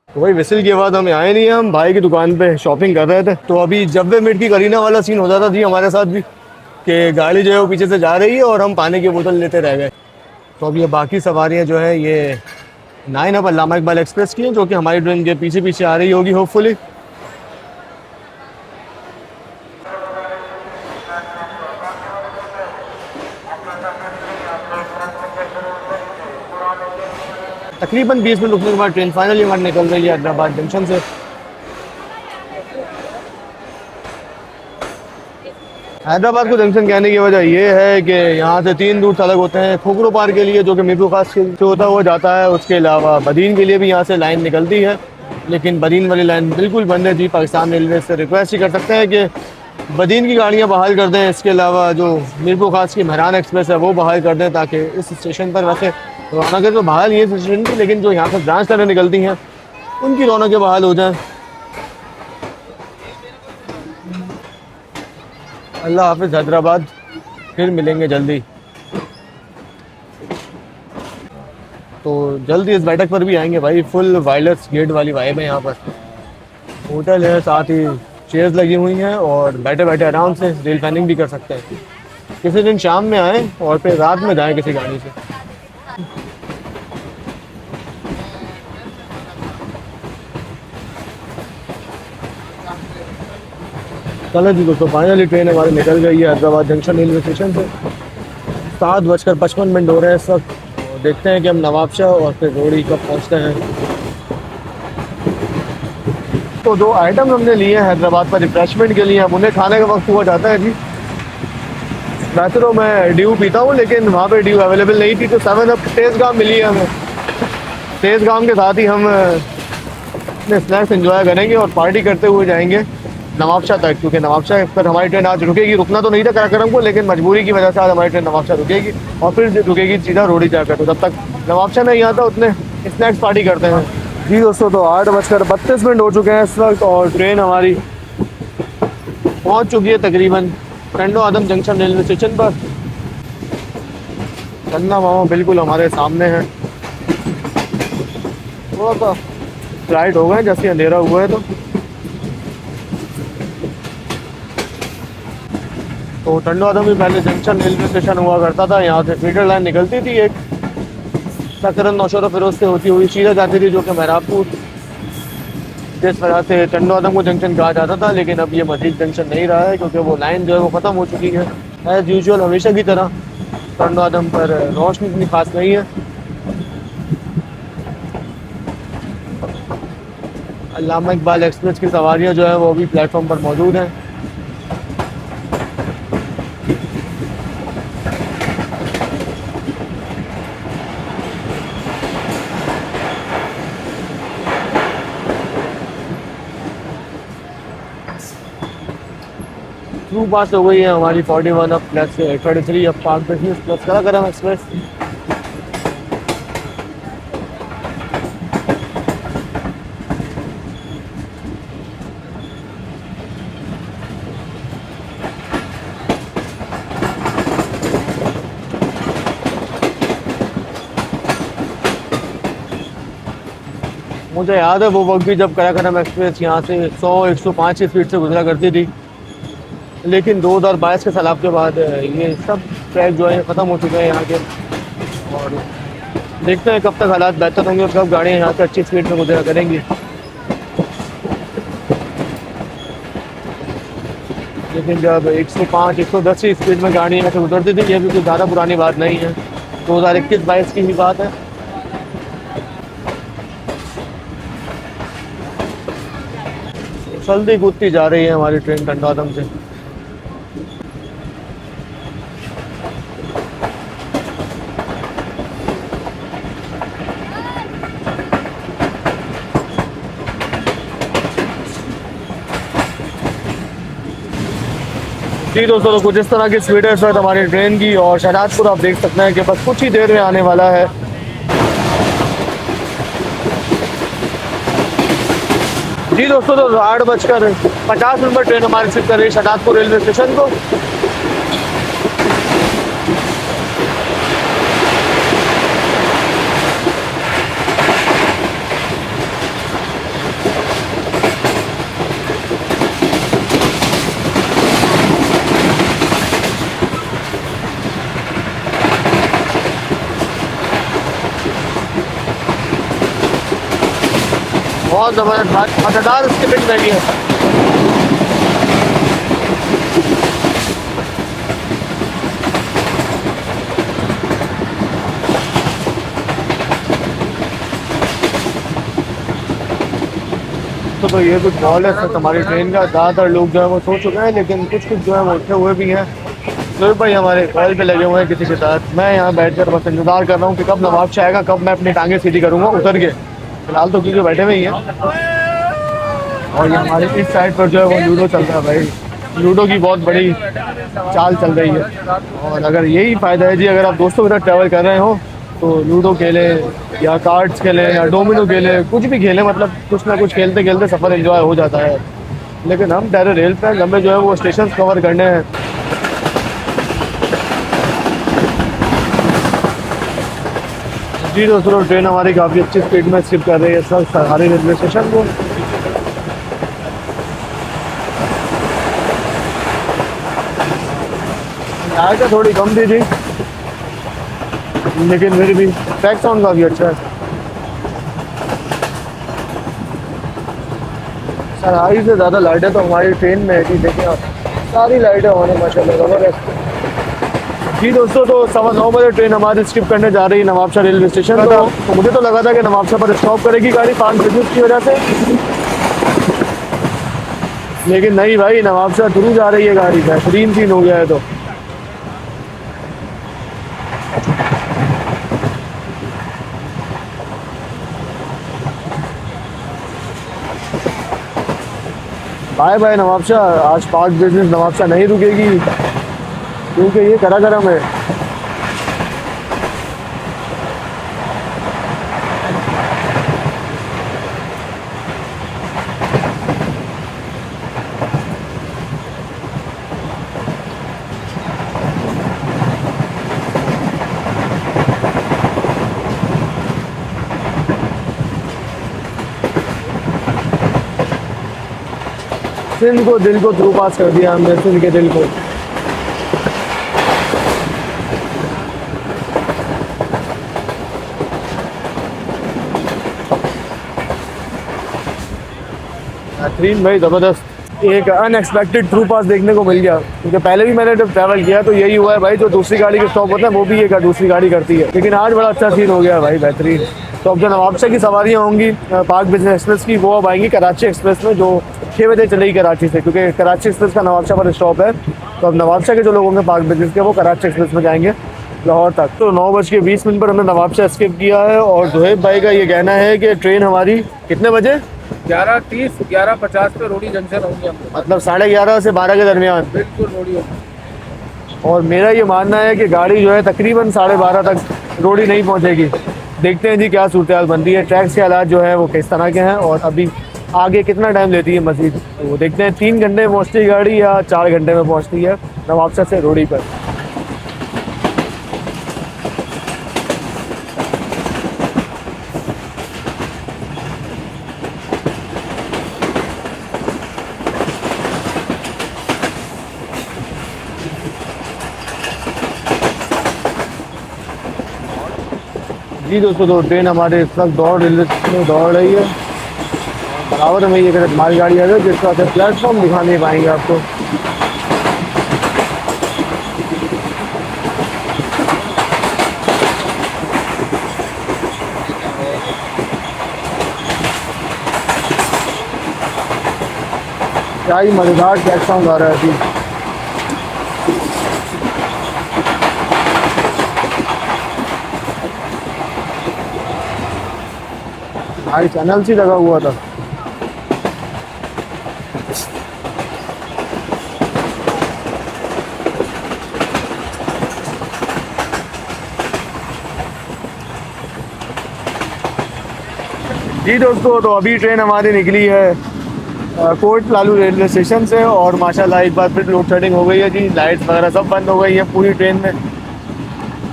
तो भाई विसिल के बाद हमें आए नहीं है, हम भाई की दुकान पे शॉपिंग कर रहे थे। तो अभी जब्बे मिनट की करीना वाला सीन हो जाता जी हमारे साथ भी, कि गाड़ी जो है वो पीछे से जा रही है और हम पानी की बोतल लेते रह गए। तो अब ये बाकी सवारियाँ जो है ये 9 अब अल्लामा इकबाल एक्सप्रेस की हैं, जो कि हमारी ट्रेन के पीछे आ रही होगी होपफुली। तकरीबन 20 मिनट रुकने के बाद ट्रेन फाइनली हमारी निकल रही है हैदराबाद जंक्शन से। हैदराबाद को जंक्शन कहने की वजह ये है कि यहाँ से 3 रूट अलग होते हैं। खोखरो पार के लिए जो कि मीरपुर खास से होता हुआ जाता है, उसके अलावा बदीन के लिए भी यहाँ से लाइन निकलती है, लेकिन बदीन वाली लाइन बिल्कुल बंद है जी। पाकिस्तान रेलवे से रिक्वेस्ट ही कर सकते हैं कि बदीन की गाड़ियाँ बहाल कर दें। इसके अलावा जो मीरपुर खास की मेहरान एक्सप्रेस है वो बहाल कर दें, ताकि इस स्टेशन पर वैसे रौनकें तो बहाल ही है स्टेशन की, लेकिन जो यहाँ से ब्रांच तरह निकलती हैं उनकी रौनकें बहाल हो जाएँ। अल्लाह हाफिज़ हैदराबाद, फिर मिलेंगे जल्दी। तो जल्दी इस बैठक पर भी आएंगे भाई। फुल वायरलेस गेट वाली वाइब है यहाँ पर। होटल है, साथ ही चेयर्स लगी हुई हैं और बैठे बैठे आराम से रील फैनिंग भी कर सकते हैं। किसी दिन शाम में आएँ और फिर रात में जाएँ किसी गाड़ी से। चलो जी दोस्तों, फाइनली ट्रेन हमारी निकल गई है हैदराबाद जंक्शन रेलवे स्टेशन से। 7:55 हो रहे हैं इस वक्त। देखते हैं कि हम नवाबशाह और फिर रोड़ी कब पहुंचते हैं। तो 2 आइटम हमने लिए हैं हैदराबाद पर रिफ्रेशमेंट के लिए। हम उन्हें खाने का वक्त हुआ जाता है जी। वैसे तो मैं ड्यू पीता हूँ, लेकिन वहाँ पे ड्यू अवेलेबल नहीं थी, तो 7 अप तेज़ गाम मिली है हमें। तेज़ गाम के साथ ही हम अपने स्नैक्स एंजॉय करेंगे और पार्टी करते हुए जाएंगे नवाबशाह तक, क्योंकि नवाबशाह पर हमारी ट्रेन आज रुकेगी। रुकना तो नहीं था कराकरम को, लेकिन मजबूरी की वजह से आज हमारी ट्रेन नवाबशाह रुकेगी और फिर रुकेगी सीधा रोड़ी जाकर। तो जब तक नवाबशाह नहीं आता उतने स्नैक्स पार्टी करते हैं जी दोस्तों। तो 8:32 हो चुके हैं इस वक्त और ट्रेन हमारी पहुंच चुकी है तकरीबन टंडो आदम जंक्शन रेलवे स्टेशन पर। चन्ना मामा बिल्कुल हमारे सामने है। थोड़ा सा फ्लाइट हो गए जैसे अंधेरा हुआ है। तो टंडो आदम भी पहले जंक्शन रेलवे स्टेशन हुआ करता था। यहाँ से फीडर लाइन निकलती थी एक, सकरन नौशेरा फिरोज से होती हुई सीधा जाती थी, जो कि मेहराबपुर, जिस वजह से टंडो आदम को जंक्शन कहा जाता था। लेकिन अब ये मजीद जंक्शन नहीं रहा है, क्योंकि वो लाइन जो है वो ख़त्म हो चुकी है। एज़ यूजुअल हमेशा की तरह टंडो आदम पर रोशनी इतनी खास नहीं है। अल्लामा इकबाल एक्सप्रेस की सवारियाँ जो है वो भी प्लेटफॉर्म पर मौजूद हैं। थ्रू पास हो गई है हमारी 41 अब प्लस 23 अब park business plus Karakoram express. मुझे याद है वो वक्त भी जब कराकरम एक्सप्रेस यहाँ से 100-105 की स्पीड से गुजरा करती थी, लेकिन 2022 के सैलाब के बाद ये सब ट्रैक जो है ख़त्म हो चुके हैं यहाँ के। और देखते हैं कब तक हालात बेहतर होंगे और कब गाड़ियाँ यहाँ से अच्छी स्पीड में गुजरा करेंगी। लेकिन जब 105-110 की स्पीड में गाड़ियाँ यहाँ से गुजरती थी, ये भी कोई ज़्यादा पुरानी बात नहीं है, 2021-22 की ही बात है। जल्दी कूदती जा रही है हमारी ट्रेन टंडो आदम से। जी दोस्तों, तो कुछ इस तरह की स्पीड है इस वक्त हमारी ट्रेन की। और शहजादपुर आप देख सकते हैं कि बस कुछ ही देर में आने वाला है। जी दोस्तों, तो 8:50 पर ट्रेन हमारी रिसीव कर रही है शहजादपुर रेलवे स्टेशन को। बहुत ज़बरदस्त मज़ेदार स्किपिंग रही है। तो ये कुछ मॉल है सर हमारी ट्रेन का। ज़्यादातर लोग जो है वो सो चुके हैं, लेकिन कुछ कुछ जो है वो उठे हुए भी हैं। तो भाई हमारे कॉल पे लगे हुए हैं किसी के साथ। मैं यहाँ बैठ कर बस इंतज़ार कर रहा हूँ कि कब नवाब आएगा, कब मैं अपनी टांगें सीधी करूँगा उतर के। फिलहाल तो क्योंकि बैठे हुए ही हैं। और ये हमारे इस साइड पर जो है वो लूडो चल रहा है भाई। लूडो की बहुत बड़ी चाल चल रही है। और अगर यही फ़ायदा है जी, अगर आप दोस्तों के साथ ट्रैवल कर रहे हो तो लूडो खेलें या कार्ड्स खेलें या डोमिनो खेलें, कुछ भी खेलें, मतलब कुछ ना कुछ खेलते खेलते सफ़र एंजॉय हो जाता है। लेकिन हम डायरेक्ट रेल पे हमें जो है वो स्टेशन कवर करने हैं। जी दोस्तों, ट्रेन हमारी काफ़ी अच्छी स्पीड में स्किप कर रही है सर सरहारी रेलवे स्टेशन को। आगे थोड़ी कम थी जी, लेकिन फिर भी ट्रैक साउंड काफ़ी अच्छा है। सरहारी से ज़्यादा लाइटें तो हमारी ट्रेन में है कि देखिए आप, सारी लाइटें होने माशाल्लाह ज़बरदस्त। जी दोस्तों, तो 9:15 बजे ट्रेन हमारी स्किप करने जा रही है नवाबशाह रेलवे स्टेशन। तो मुझे तो लगा था कि नवाबशाह पर स्टॉप करेगी गाड़ी 5 बजे की वजह से, लेकिन नहीं भाई, नवाबशाह थ्रू जा रही है गाड़ी। बेहतरीन सीन हो गया है। तो बाय बाय नवाबशाह। आज पार्क बिजनेस नवाबशाह नहीं रुकेगी क्योंकि ये करागरम है। सिंध को दिल को थ्रू पास कर दिया हमने, सिंध के दिल को। बेहतरीन भाई, ज़बरदस्त। एक अनएक्सपेक्टेड थ्रू पास देखने को मिल गया, क्योंकि पहले भी मैंने जब ट्रैवल किया तो यही हुआ है भाई, जो दूसरी गाड़ी के स्टॉप होते हैं वो भी एक दूसरी गाड़ी करती है। लेकिन आज बड़ा अच्छा सीन हो गया भाई, बेहतरीन। तो अब जो नवाबशाह की सवारियाँ होंगी पार्क बिजनेस एक्सप्रेस की, वो अब आएंगी कराची एक्सप्रेस में, जो 6 बजे चलेगी कराची से, क्योंकि कराची एक्सप्रेस का नवाबशाह पर स्टॉप है। तो अब नवाबशाह के जो लोग होंगे पार्क बिजनेस के, वो कराची एक्सप्रेस में जाएंगे लाहौर तक। तो 9:20 पर हमने नवाबशाह स्किप किया है। और जोहेब भाई का ये कहना है कि ट्रेन हमारी कितने बजे 11:30 11:50 पे रोडी जंक्शन होंगे हम, मतलब 11:30 से 12 के दरमियान बिल्कुल रोडी होगी। और मेरा ये मानना है कि गाड़ी जो है तकरीबन 12:30 तक रोडी नहीं पहुंचेगी। देखते हैं जी क्या सूरत हाल बनती है, ट्रैक्स के हालात जो है वो किस तरह के हैं, और अभी आगे कितना टाइम लेती है मज़ीद, तो वो देखते हैं। 3 घंटे में पहुँचती है गाड़ी या 4 घंटे में पहुँचती है नवाबशाह से रोडी पर। जी दोस्तों, तो ट्रेन हमारे इस वक्त दौड़ रेलवे स्टेशन में दौड़ रही है। बराबर में ये अगर हमारी गाड़ी आ जाए जिसका प्लेटफॉर्म दिखा नहीं पाएंगे आपको। क्या ही मज़ेदार प्लेटफॉर्म आ रहा है अभी। भाई चैनल सी लगा हुआ था। जी दोस्तों, तो अभी ट्रेन हमारी निकली है कोट लालू रेलवे स्टेशन से, और माशाल्लाह एक बार फिर लोड शेडिंग हो गई है जी। लाइट्स वगैरह सब बंद हो गई है पूरी ट्रेन में।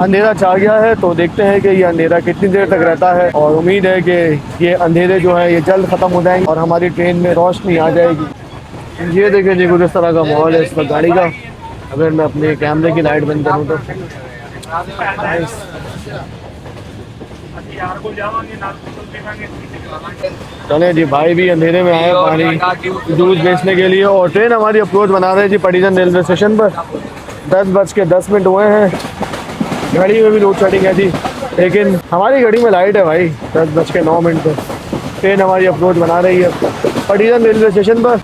अंधेरा छा गया है, तो देखते हैं कि ये अंधेरा कितनी देर तक रहता है, और उम्मीद है कि ये अंधेरे जो है ये जल्द ख़त्म हो जाएंगे और हमारी ट्रेन में रोशनी आ जाएगी। ये देखें जी, कुछ इस तरह का माहौल है इस वक्त गाड़ी का। अगर मैं अपने कैमरे की लाइट बंद करूँ तो चले जी, भाई भी अंधेरे में आए पानी जूस बेचने के लिए। और ट्रेन हमारी अप्रोच बना रहे हैं जी पटीजन रेलवे स्टेशन पर। 10:10 हुए हैं। घड़ी में भी लोड शेडिंग है जी, लेकिन हमारी घड़ी में लाइट है भाई। 10:09 पर ट्रेन हमारी अप्रोच बना रही है। पटीजन रेलवे स्टेशन पर।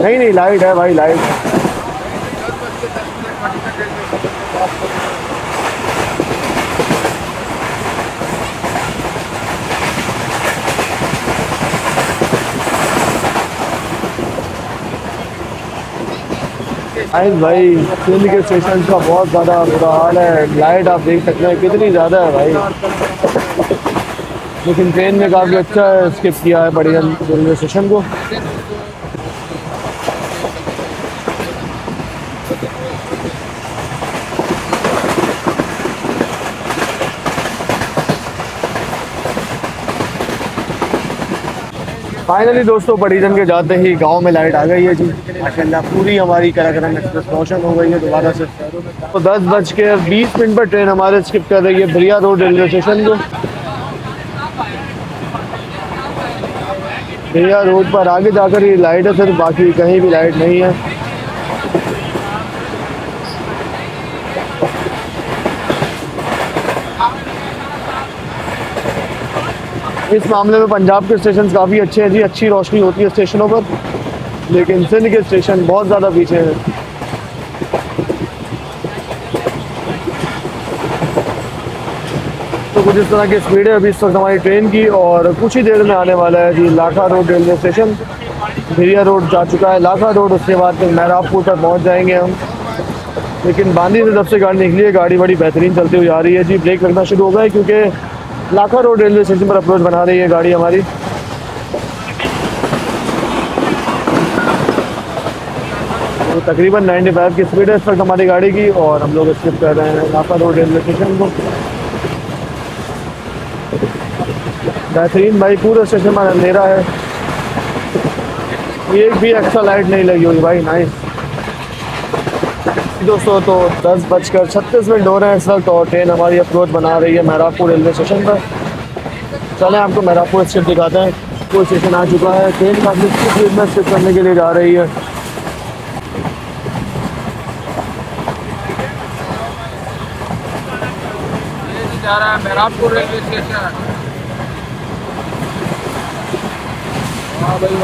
नहीं लाइट है भाई, लाइट। भाई सिंध के स्टेशन का बहुत ज़्यादा बुरा हाल है। लाइट आप देख सकते हैं कितनी ज़्यादा है भाई, लेकिन ट्रेन ने काफ़ी अच्छा स्किप किया है पटीजन रेलवे स्टेशन को। फाइनली दोस्तों पटीजन के जाते ही गांव में लाइट आ गई है जी माशाल्लाह। पूरी हमारी कराकरम एक्सप्रेस रोशन हो गई है दोबारा से। तो 10:20 पर ट्रेन हमारे स्किप कर रही है बरिया रोड रेलवे स्टेशन को। बरिया रोड पर आगे जाकर ये लाइट है सिर्फ, बाकी कहीं भी लाइट नहीं है। इस मामले में पंजाब के स्टेशन काफ़ी अच्छे हैं जी, अच्छी रोशनी होती है स्टेशनों पर, लेकिन सिंध के स्टेशन बहुत ज़्यादा पीछे हैं। तो कुछ इस तरह की स्पीड है अभी इस वक्त हमारी ट्रेन की, और कुछ ही देर में आने वाला है जी लाखा रोड रेलवे स्टेशन। भिरिया रोड जा चुका है लाखा रोड, उसके बाद फिर महराबपुर तक पहुँच जाएंगे हम। लेकिन बांदी से जब से गाड़ी निकली है गाड़ी बड़ी बेहतरीन चलती हुई आ रही है जी। ब्रेक लगना शुरू हो गया है क्योंकि लाखा रोड रेलवे स्टेशन पर अप्रोच बना रही है गाड़ी हमारी। तो तकरीबन 95 की स्पीड है इस वक्त हमारी गाड़ी की, और हम लोग स्किप कर रहे हैं लाखा रोड रेलवे स्टेशन को। बेहतरीन भाई, पूरे स्टेशन में अंधेरा है, एक भी एक्स्ट्रा लाइट नहीं लगी हुई भाई, नाइस। दोस्तों तो 10:36 हो रहे हैं इस वक्त, और ट्रेन हमारी अप्रोच बना रही है महराबपुर रेलवे स्टेशन पर। चलें आपको महराबपुर स्टेशन दिखाते हैं। कोई स्टेशन आ चुका है, ट्रेन काफ़ी स्पीड में स्किप करने के लिए जा रही है। जा रहा है महराबपुर रेलवे स्टेशन। हाँ भाई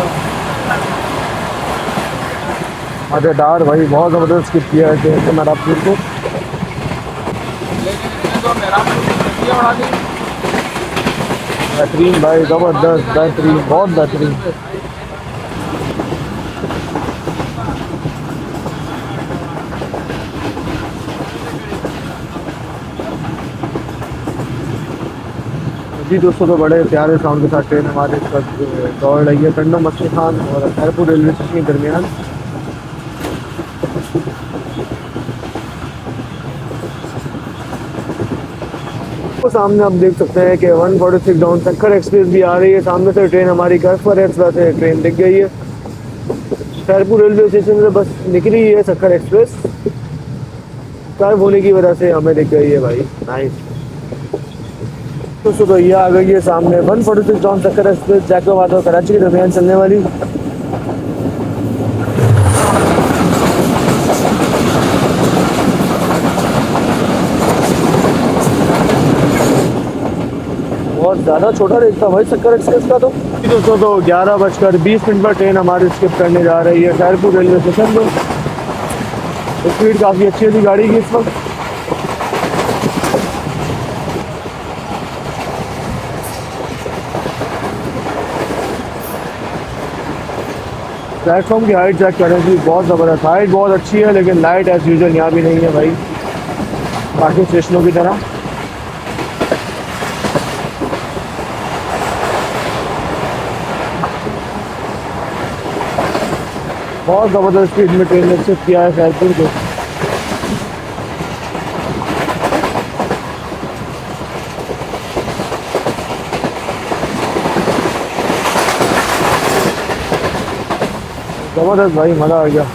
मज़ेदार भाई, बहुत ज़बरदस्त स्किप किया है ट्रेन से महराबपुर को। बेहतरीन भाई, ज़बरदस्त, बेहतरीन, बहुत बेहतरीन। जी दोस्तों तो बड़े प्यारे साउंड के साथ ट्रेन हमारे इस वक्त दौड़ रही है टंडो मस्ती खान और खैरपुर रेलवे स्टेशन के दरमियान। तो सामने आप देख सकते हैं कि 146 डाउन सक्खर एक्सप्रेस भी आ रही है। सामने से ट्रेन हमारी खैरपुर एक्सप्रेस से ट्रेन दिख गई है। खैरपुर रेलवे स्टेशन से बस निकली है सक्खर एक्सप्रेस, गायब होने की वजह से हमें दिख गई है भाई, नाइस। तो ये आ गई है सामने 146 डाउन सक्खर एक्सप्रेस जैकोबाद और कराची के दरमियान चलने वाली। बहुत ज़्यादा छोटा रेट था भाई सक्खर एक्सप्रेस का। तो दोस्तों तो 11:20 पर ट्रेन हमारी स्किप करने जा रही है खैरपुर रेलवे स्टेशन पर। स्पीड काफ़ी अच्छी थी गाड़ी की इस वक्त। प्लेटफॉर्म की हाइट चेक करें जी, बहुत ज़बरदस्त हाइट, बहुत अच्छी है, लेकिन लाइट एज यूजुअल यहाँ भी नहीं है भाई बाकी स्टेशनों की तरह। बहुत ज़बरदस्त स्पीड में ट्रेन ने शिफ्ट किया है खैरपुर को। ज़बरदस्त भाई, मज़ा आ गया।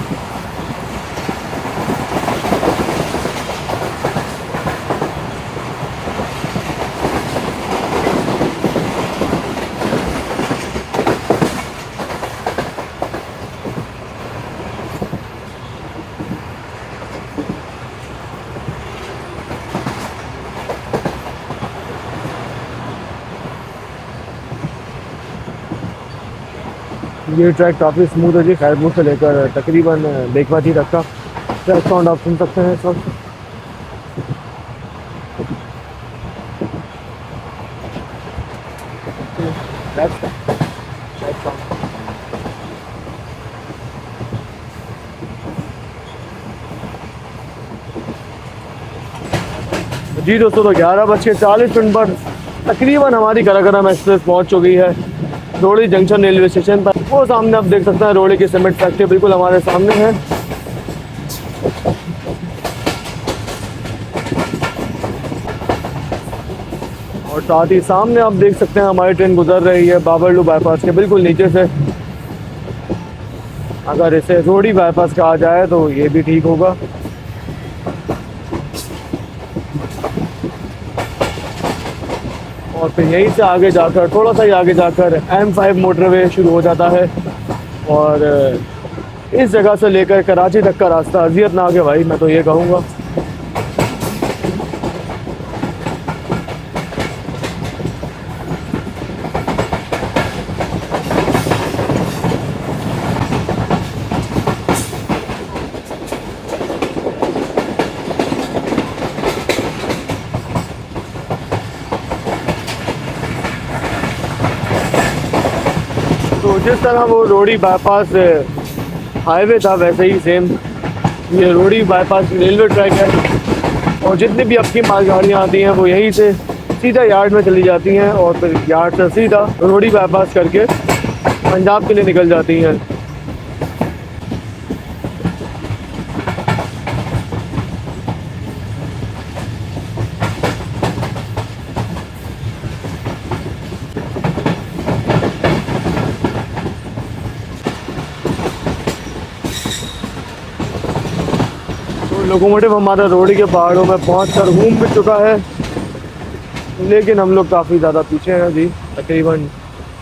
ये ट्रैक काफ़ी स्मूथ है जी, खैरपुर से लेकर तकरीबन बेकवाती तक का ट्रैक साउंड आप सुन सकते हैं इस वक्त। जी दोस्तों, तो 11:40 पर तकरीबन हमारी कराकरम एक्सप्रेस पहुंच चुकी है रोड़ी जंक्शन रेलवे स्टेशन पर। वो सामने आप देख सकते हैं रोड़ी की सीमेंट फैक्ट्री बिल्कुल हमारे सामने है। और साथ ही सामने आप देख सकते हैं हमारी ट्रेन गुजर रही है बाबरलू बाईपास के बिल्कुल नीचे से। अगर इसे रोड़ी बाईपास कहा जाए तो ये भी ठीक होगा। और फिर यहीं से आगे जाकर थोड़ा सा ही आगे जाकर M5 मोटरवे शुरू हो जाता है। और इस जगह से लेकर कराची तक का रास्ता अजियत ना आगे भाई, मैं तो ये कहूँगा। तो जिस तरह वो रोड़ी बाईपास हाईवे था वैसे ही सेम ये रोड़ी बाईपास रेलवे ट्रैक है। और जितनी भी आपकी मालगाड़ियाँ आती हैं वो यहीं से सीधा यार्ड में चली जाती हैं और फिर यार्ड से सीधा रोड़ी बाईपास करके पंजाब के लिए निकल जाती हैं। लोकोमोटिव हमारा रोड़ी के पहाड़ों में पहुंचकर घूम भी चुका है, लेकिन हम लोग काफ़ी ज़्यादा पीछे हैं अभी। तकरीबन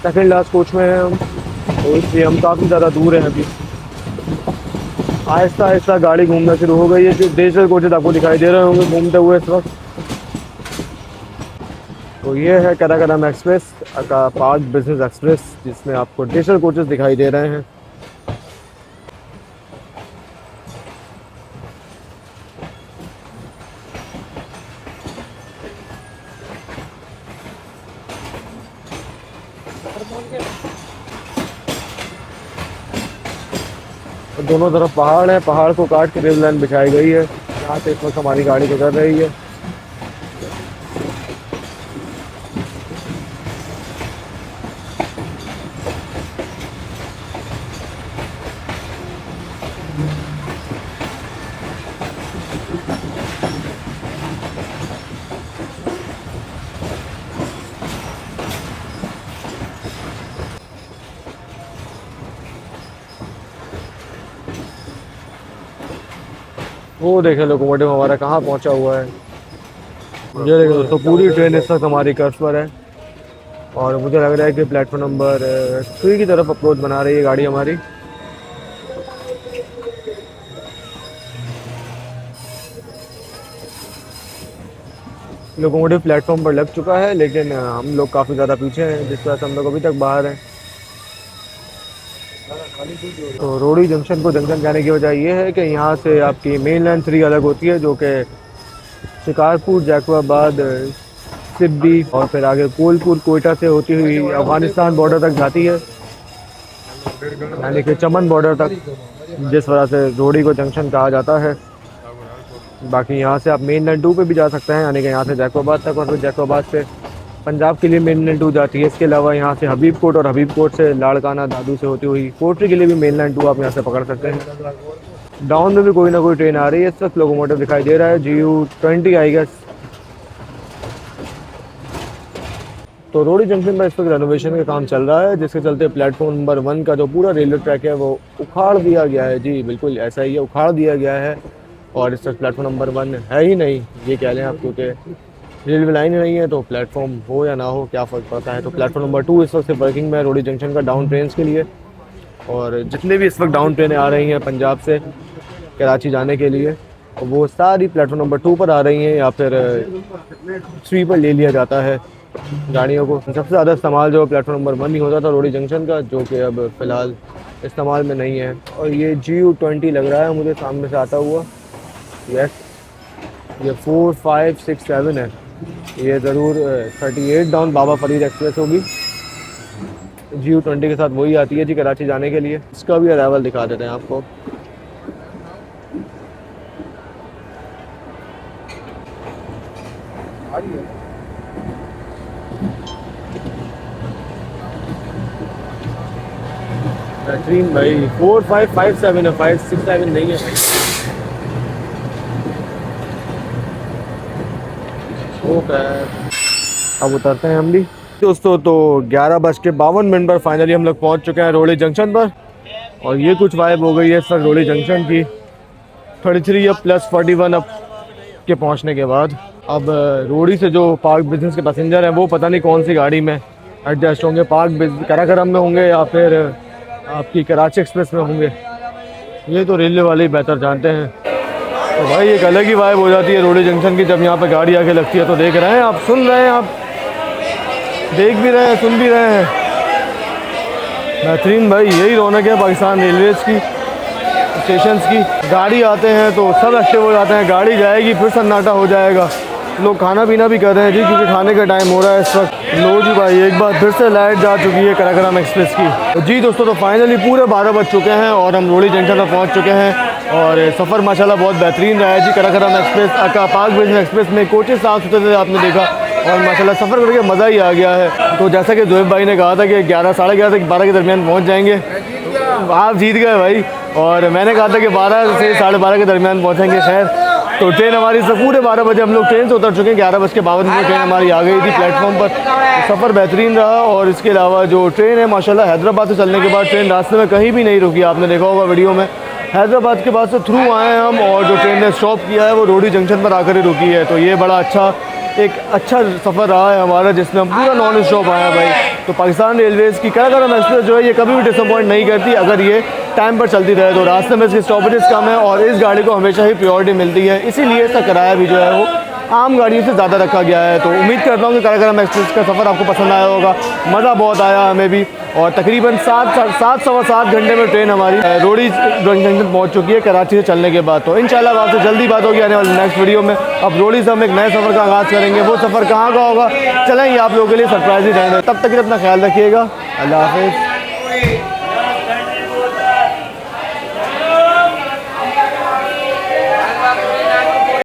सेकंड लास्ट कोच में हैं हम, तो इसलिए हम काफ़ी ज़्यादा दूर हैं अभी। आहिस्ता आहिस्ता गाड़ी घूमना शुरू हो गई है। जो डिजिटल कोचेज आपको दिखाई दे रहे होंगे घूमते हुए इस वक्त, तो ये है कराकरम एक्सप्रेस का पार्क बिजनेस एक्सप्रेस, जिसमें आपको डिजिटल कोचेज दिखाई दे रहे हैं। दोनों तरफ पहाड़ है, पहाड़ को काट के रेल लाइन बिछाई गई है। यहाँ से इस वक्त हमारी गाड़ी गुजर रही है। वो देखें लोकोमोटिव हमारा कहाँ पहुँचा हुआ है। ये देखें दोस्तों, पूरी ट्रेन इस वक्त हमारी कर्व पर है और मुझे लग रहा है कि प्लेटफॉर्म नंबर 3 की तरफ अप्रोच बना रही है गाड़ी हमारी। लोकोमोटिव प्लेटफॉर्म पर लग चुका है, लेकिन हम लोग काफ़ी ज़्यादा पीछे हैं, जिस वजह से हम लोग अभी तक बाहर हैं। तो रोड़ी जंक्शन को जंक्शन कहने की वजह यह है कि यहाँ से आपकी मेन लाइन 3 अलग होती है, जो कि शिकारपुर, जैकोबाबाद, सिब्बी और फिर आगे कोलपुर, कोयटा से होती हुई अफगानिस्तान बॉर्डर तक जाती है, यानी कि चमन बॉर्डर तक, जिस वजह से रोड़ी को जंक्शन कहा जाता है। बाकी यहाँ से आप मेन लाइन 2 पे भी जा सकते हैं, यानी कि यहाँ से जैकोबाबाद तक, और फिर जैकोबाबाद से पंजाब के लिए मेन लाइन 2 जाती है। इसके अलावा यहाँ से हबीब कोट और हबीब कोट से लाड़काना, दादू से होती हुई कोटरी के लिए भी मेन लाइन 2 आप यहाँ से पकड़ सकते हैं। डाउन में भी कोई ना कोई ट्रेन आ रही है। इस वक्त लोकोमोटिव दिखाई दे रहा है GU20 आई गेस। तो रोड़ी जंक्शन पर इस वक्त रेनोवेशन का काम चल रहा है, जिसके चलते प्लेटफॉर्म नंबर 1 का जो पूरा रेलवे ट्रैक है वो उखाड़ दिया गया है। जी बिल्कुल ऐसा ही है, उखाड़ दिया गया है। और इस वक्त प्लेटफॉर्म नंबर 1 है ही नहीं, ये कह लें आप, क्योंकि रेलवे लाइन ही नहीं है, तो प्लेटफॉर्म हो या ना हो क्या फ़र्क पड़ता है। तो प्लेटफॉर्म नंबर 2 इस वक्त वर्किंग में है रोड़ी जंक्शन का डाउन ट्रेन के लिए। और जितने भी इस वक्त डाउन ट्रेनें आ रही हैं पंजाब से कराची जाने के लिए, वो सारी प्लेटफॉर्म नंबर 2 पर आ रही हैं, या फिर 3 पर ले लिया जाता है। गाड़ियों को। सबसे ज़्यादा इस्तेमाल जो प्लेटफॉर्म नंबर 1 ही होता था रोडी जंक्शन का, जो कि अब फ़िलहाल इस्तेमाल में नहीं है। और ये GU20 लग रहा है मुझे सामने से आता हुआ। यस, ये 4, 5, 6, 7 है। ये ज़रूर 38 डाउन बाबा फरीद एक्सप्रेस होगी। GU20 के साथ वही आती है जी कराची जाने के लिए। इसका भी अराइवल दिखा देते हैं आपको। बेहतरीन भाई, 4, 5, 5, 7 है, 5, 6, 7 नहीं है। ओके, अब उतरते हैं हम भी दोस्तों। तो 11:52 पर फाइनली हम लोग पहुंच चुके हैं रोडी जंक्शन पर। और ये कुछ वाइब हो गई है सर रोडी जंक्शन की। 33 अब प्लस 41 अब के पहुंचने के बाद। अब रोडी से जो पार्क बिजनेस के पैसेंजर हैं वो पता नहीं कौन सी गाड़ी में एडजस्ट होंगे, पार्क कराकरम में होंगे या फिर आपकी कराची एक्सप्रेस में होंगे। ये तो रेलवे वाले ही बेहतर जानते हैं। तो भाई एक अलग ही वाइब हो जाती है रोडी जंक्शन की जब यहाँ पे गाड़ी आके लगती है। तो देख रहे हैं आप, सुन रहे हैं आप, देख भी रहे हैं, सुन भी रहे हैं। बेहतरीन भाई, यही रौनक है पाकिस्तान रेलवेज़ की, स्टेशंस की। गाड़ी आते हैं तो सब एक्टिव हो जाते हैं, गाड़ी जाएगी फिर सन्नाटा हो जाएगा। लोग खाना पीना भी कर रहे हैं जी, क्योंकि खाने का टाइम हो रहा है इस वक्त। लो जी भाई, एक बार फिर से लाइट जा चुकी है कराकरम एक्सप्रेस की। जी दोस्तों, तो फाइनली पूरे 12 बज चुके हैं और हम रोडी जंक्शन पर पहुंच चुके हैं। और सफ़र माशाल्लाह बहुत बेहतरीन रहा है जी। Karakoram express park business express में कोचेस साफ सुथरे आपने देखा और माशाल्लाह सफ़र करके मज़ा ही आ गया है। तो जैसा कि जोएब भाई ने कहा था कि 11, साढ़े 11 से 12 के दरमियान पहुँच जाएंगे। आप जीत गए भाई। और मैंने कहा था कि 12 से साढ़े 12 के दरमियान पहुँचेंगे। खैर, तो ट्रेन हमारी से पूरे 12 बजे हम लोग ट्रेन से उतर चुके हैं। 11:52 ट्रेन हमारी आ गई थी प्लेटफॉर्म पर। सफ़र बेहतरीन रहा। और इसके अलावा जो ट्रेन है माशाल्लाह हैदराबाद से चलने के बाद ट्रेन रास्ते में कहीं भी नहीं रुकी। आपने देखा होगा वीडियो में, हैदराबाद के बाद से थ्रू आए हैं हम और जो ट्रेन ने स्टॉप किया है वो रोडी जंक्शन पर आकर ही रुकी है। तो ये बड़ा अच्छा सफ़र रहा है हमारा, जिसमें हम पूरा नॉन स्टॉप आया भाई। तो पाकिस्तान रेलवेज़ की कराकरम एक्सप्रेस जो है ये कभी भी डिसअपॉइंट नहीं करती अगर ये टाइम पर चलती रहे। तो रास्ते में इसके स्टॉपेजेस कम है और इस गाड़ी को हमेशा ही प्रायोरिटी मिलती है, इसीलिए इसका किराया भी जो है वो आम गाड़ियों से ज़्यादा रखा गया है। तो उम्मीद करता हूँ कि कराकरम एक्सप्रेस का सफ़र आपको पसंद आया होगा। मज़ा बहुत आया हमें भी। और तकरीबन 7 घंटे में ट्रेन हमारी रोडी जंक्शन पहुँच चुकी है कराची से चलने के बाद। तो इंशाल्लाह आपसे जल्दी बात होगी आने वाली नेक्स्ट वीडियो में। अब रोडी से हम एक नए सफ़र का आगाज़ करेंगे। वो सफ़र कहाँ का होगा चलें, ये आप लोगों के लिए सरप्राइज ही रहेंगे। तब तक अपना ख्याल रखिएगा। अल्लाह हाफ़िज़।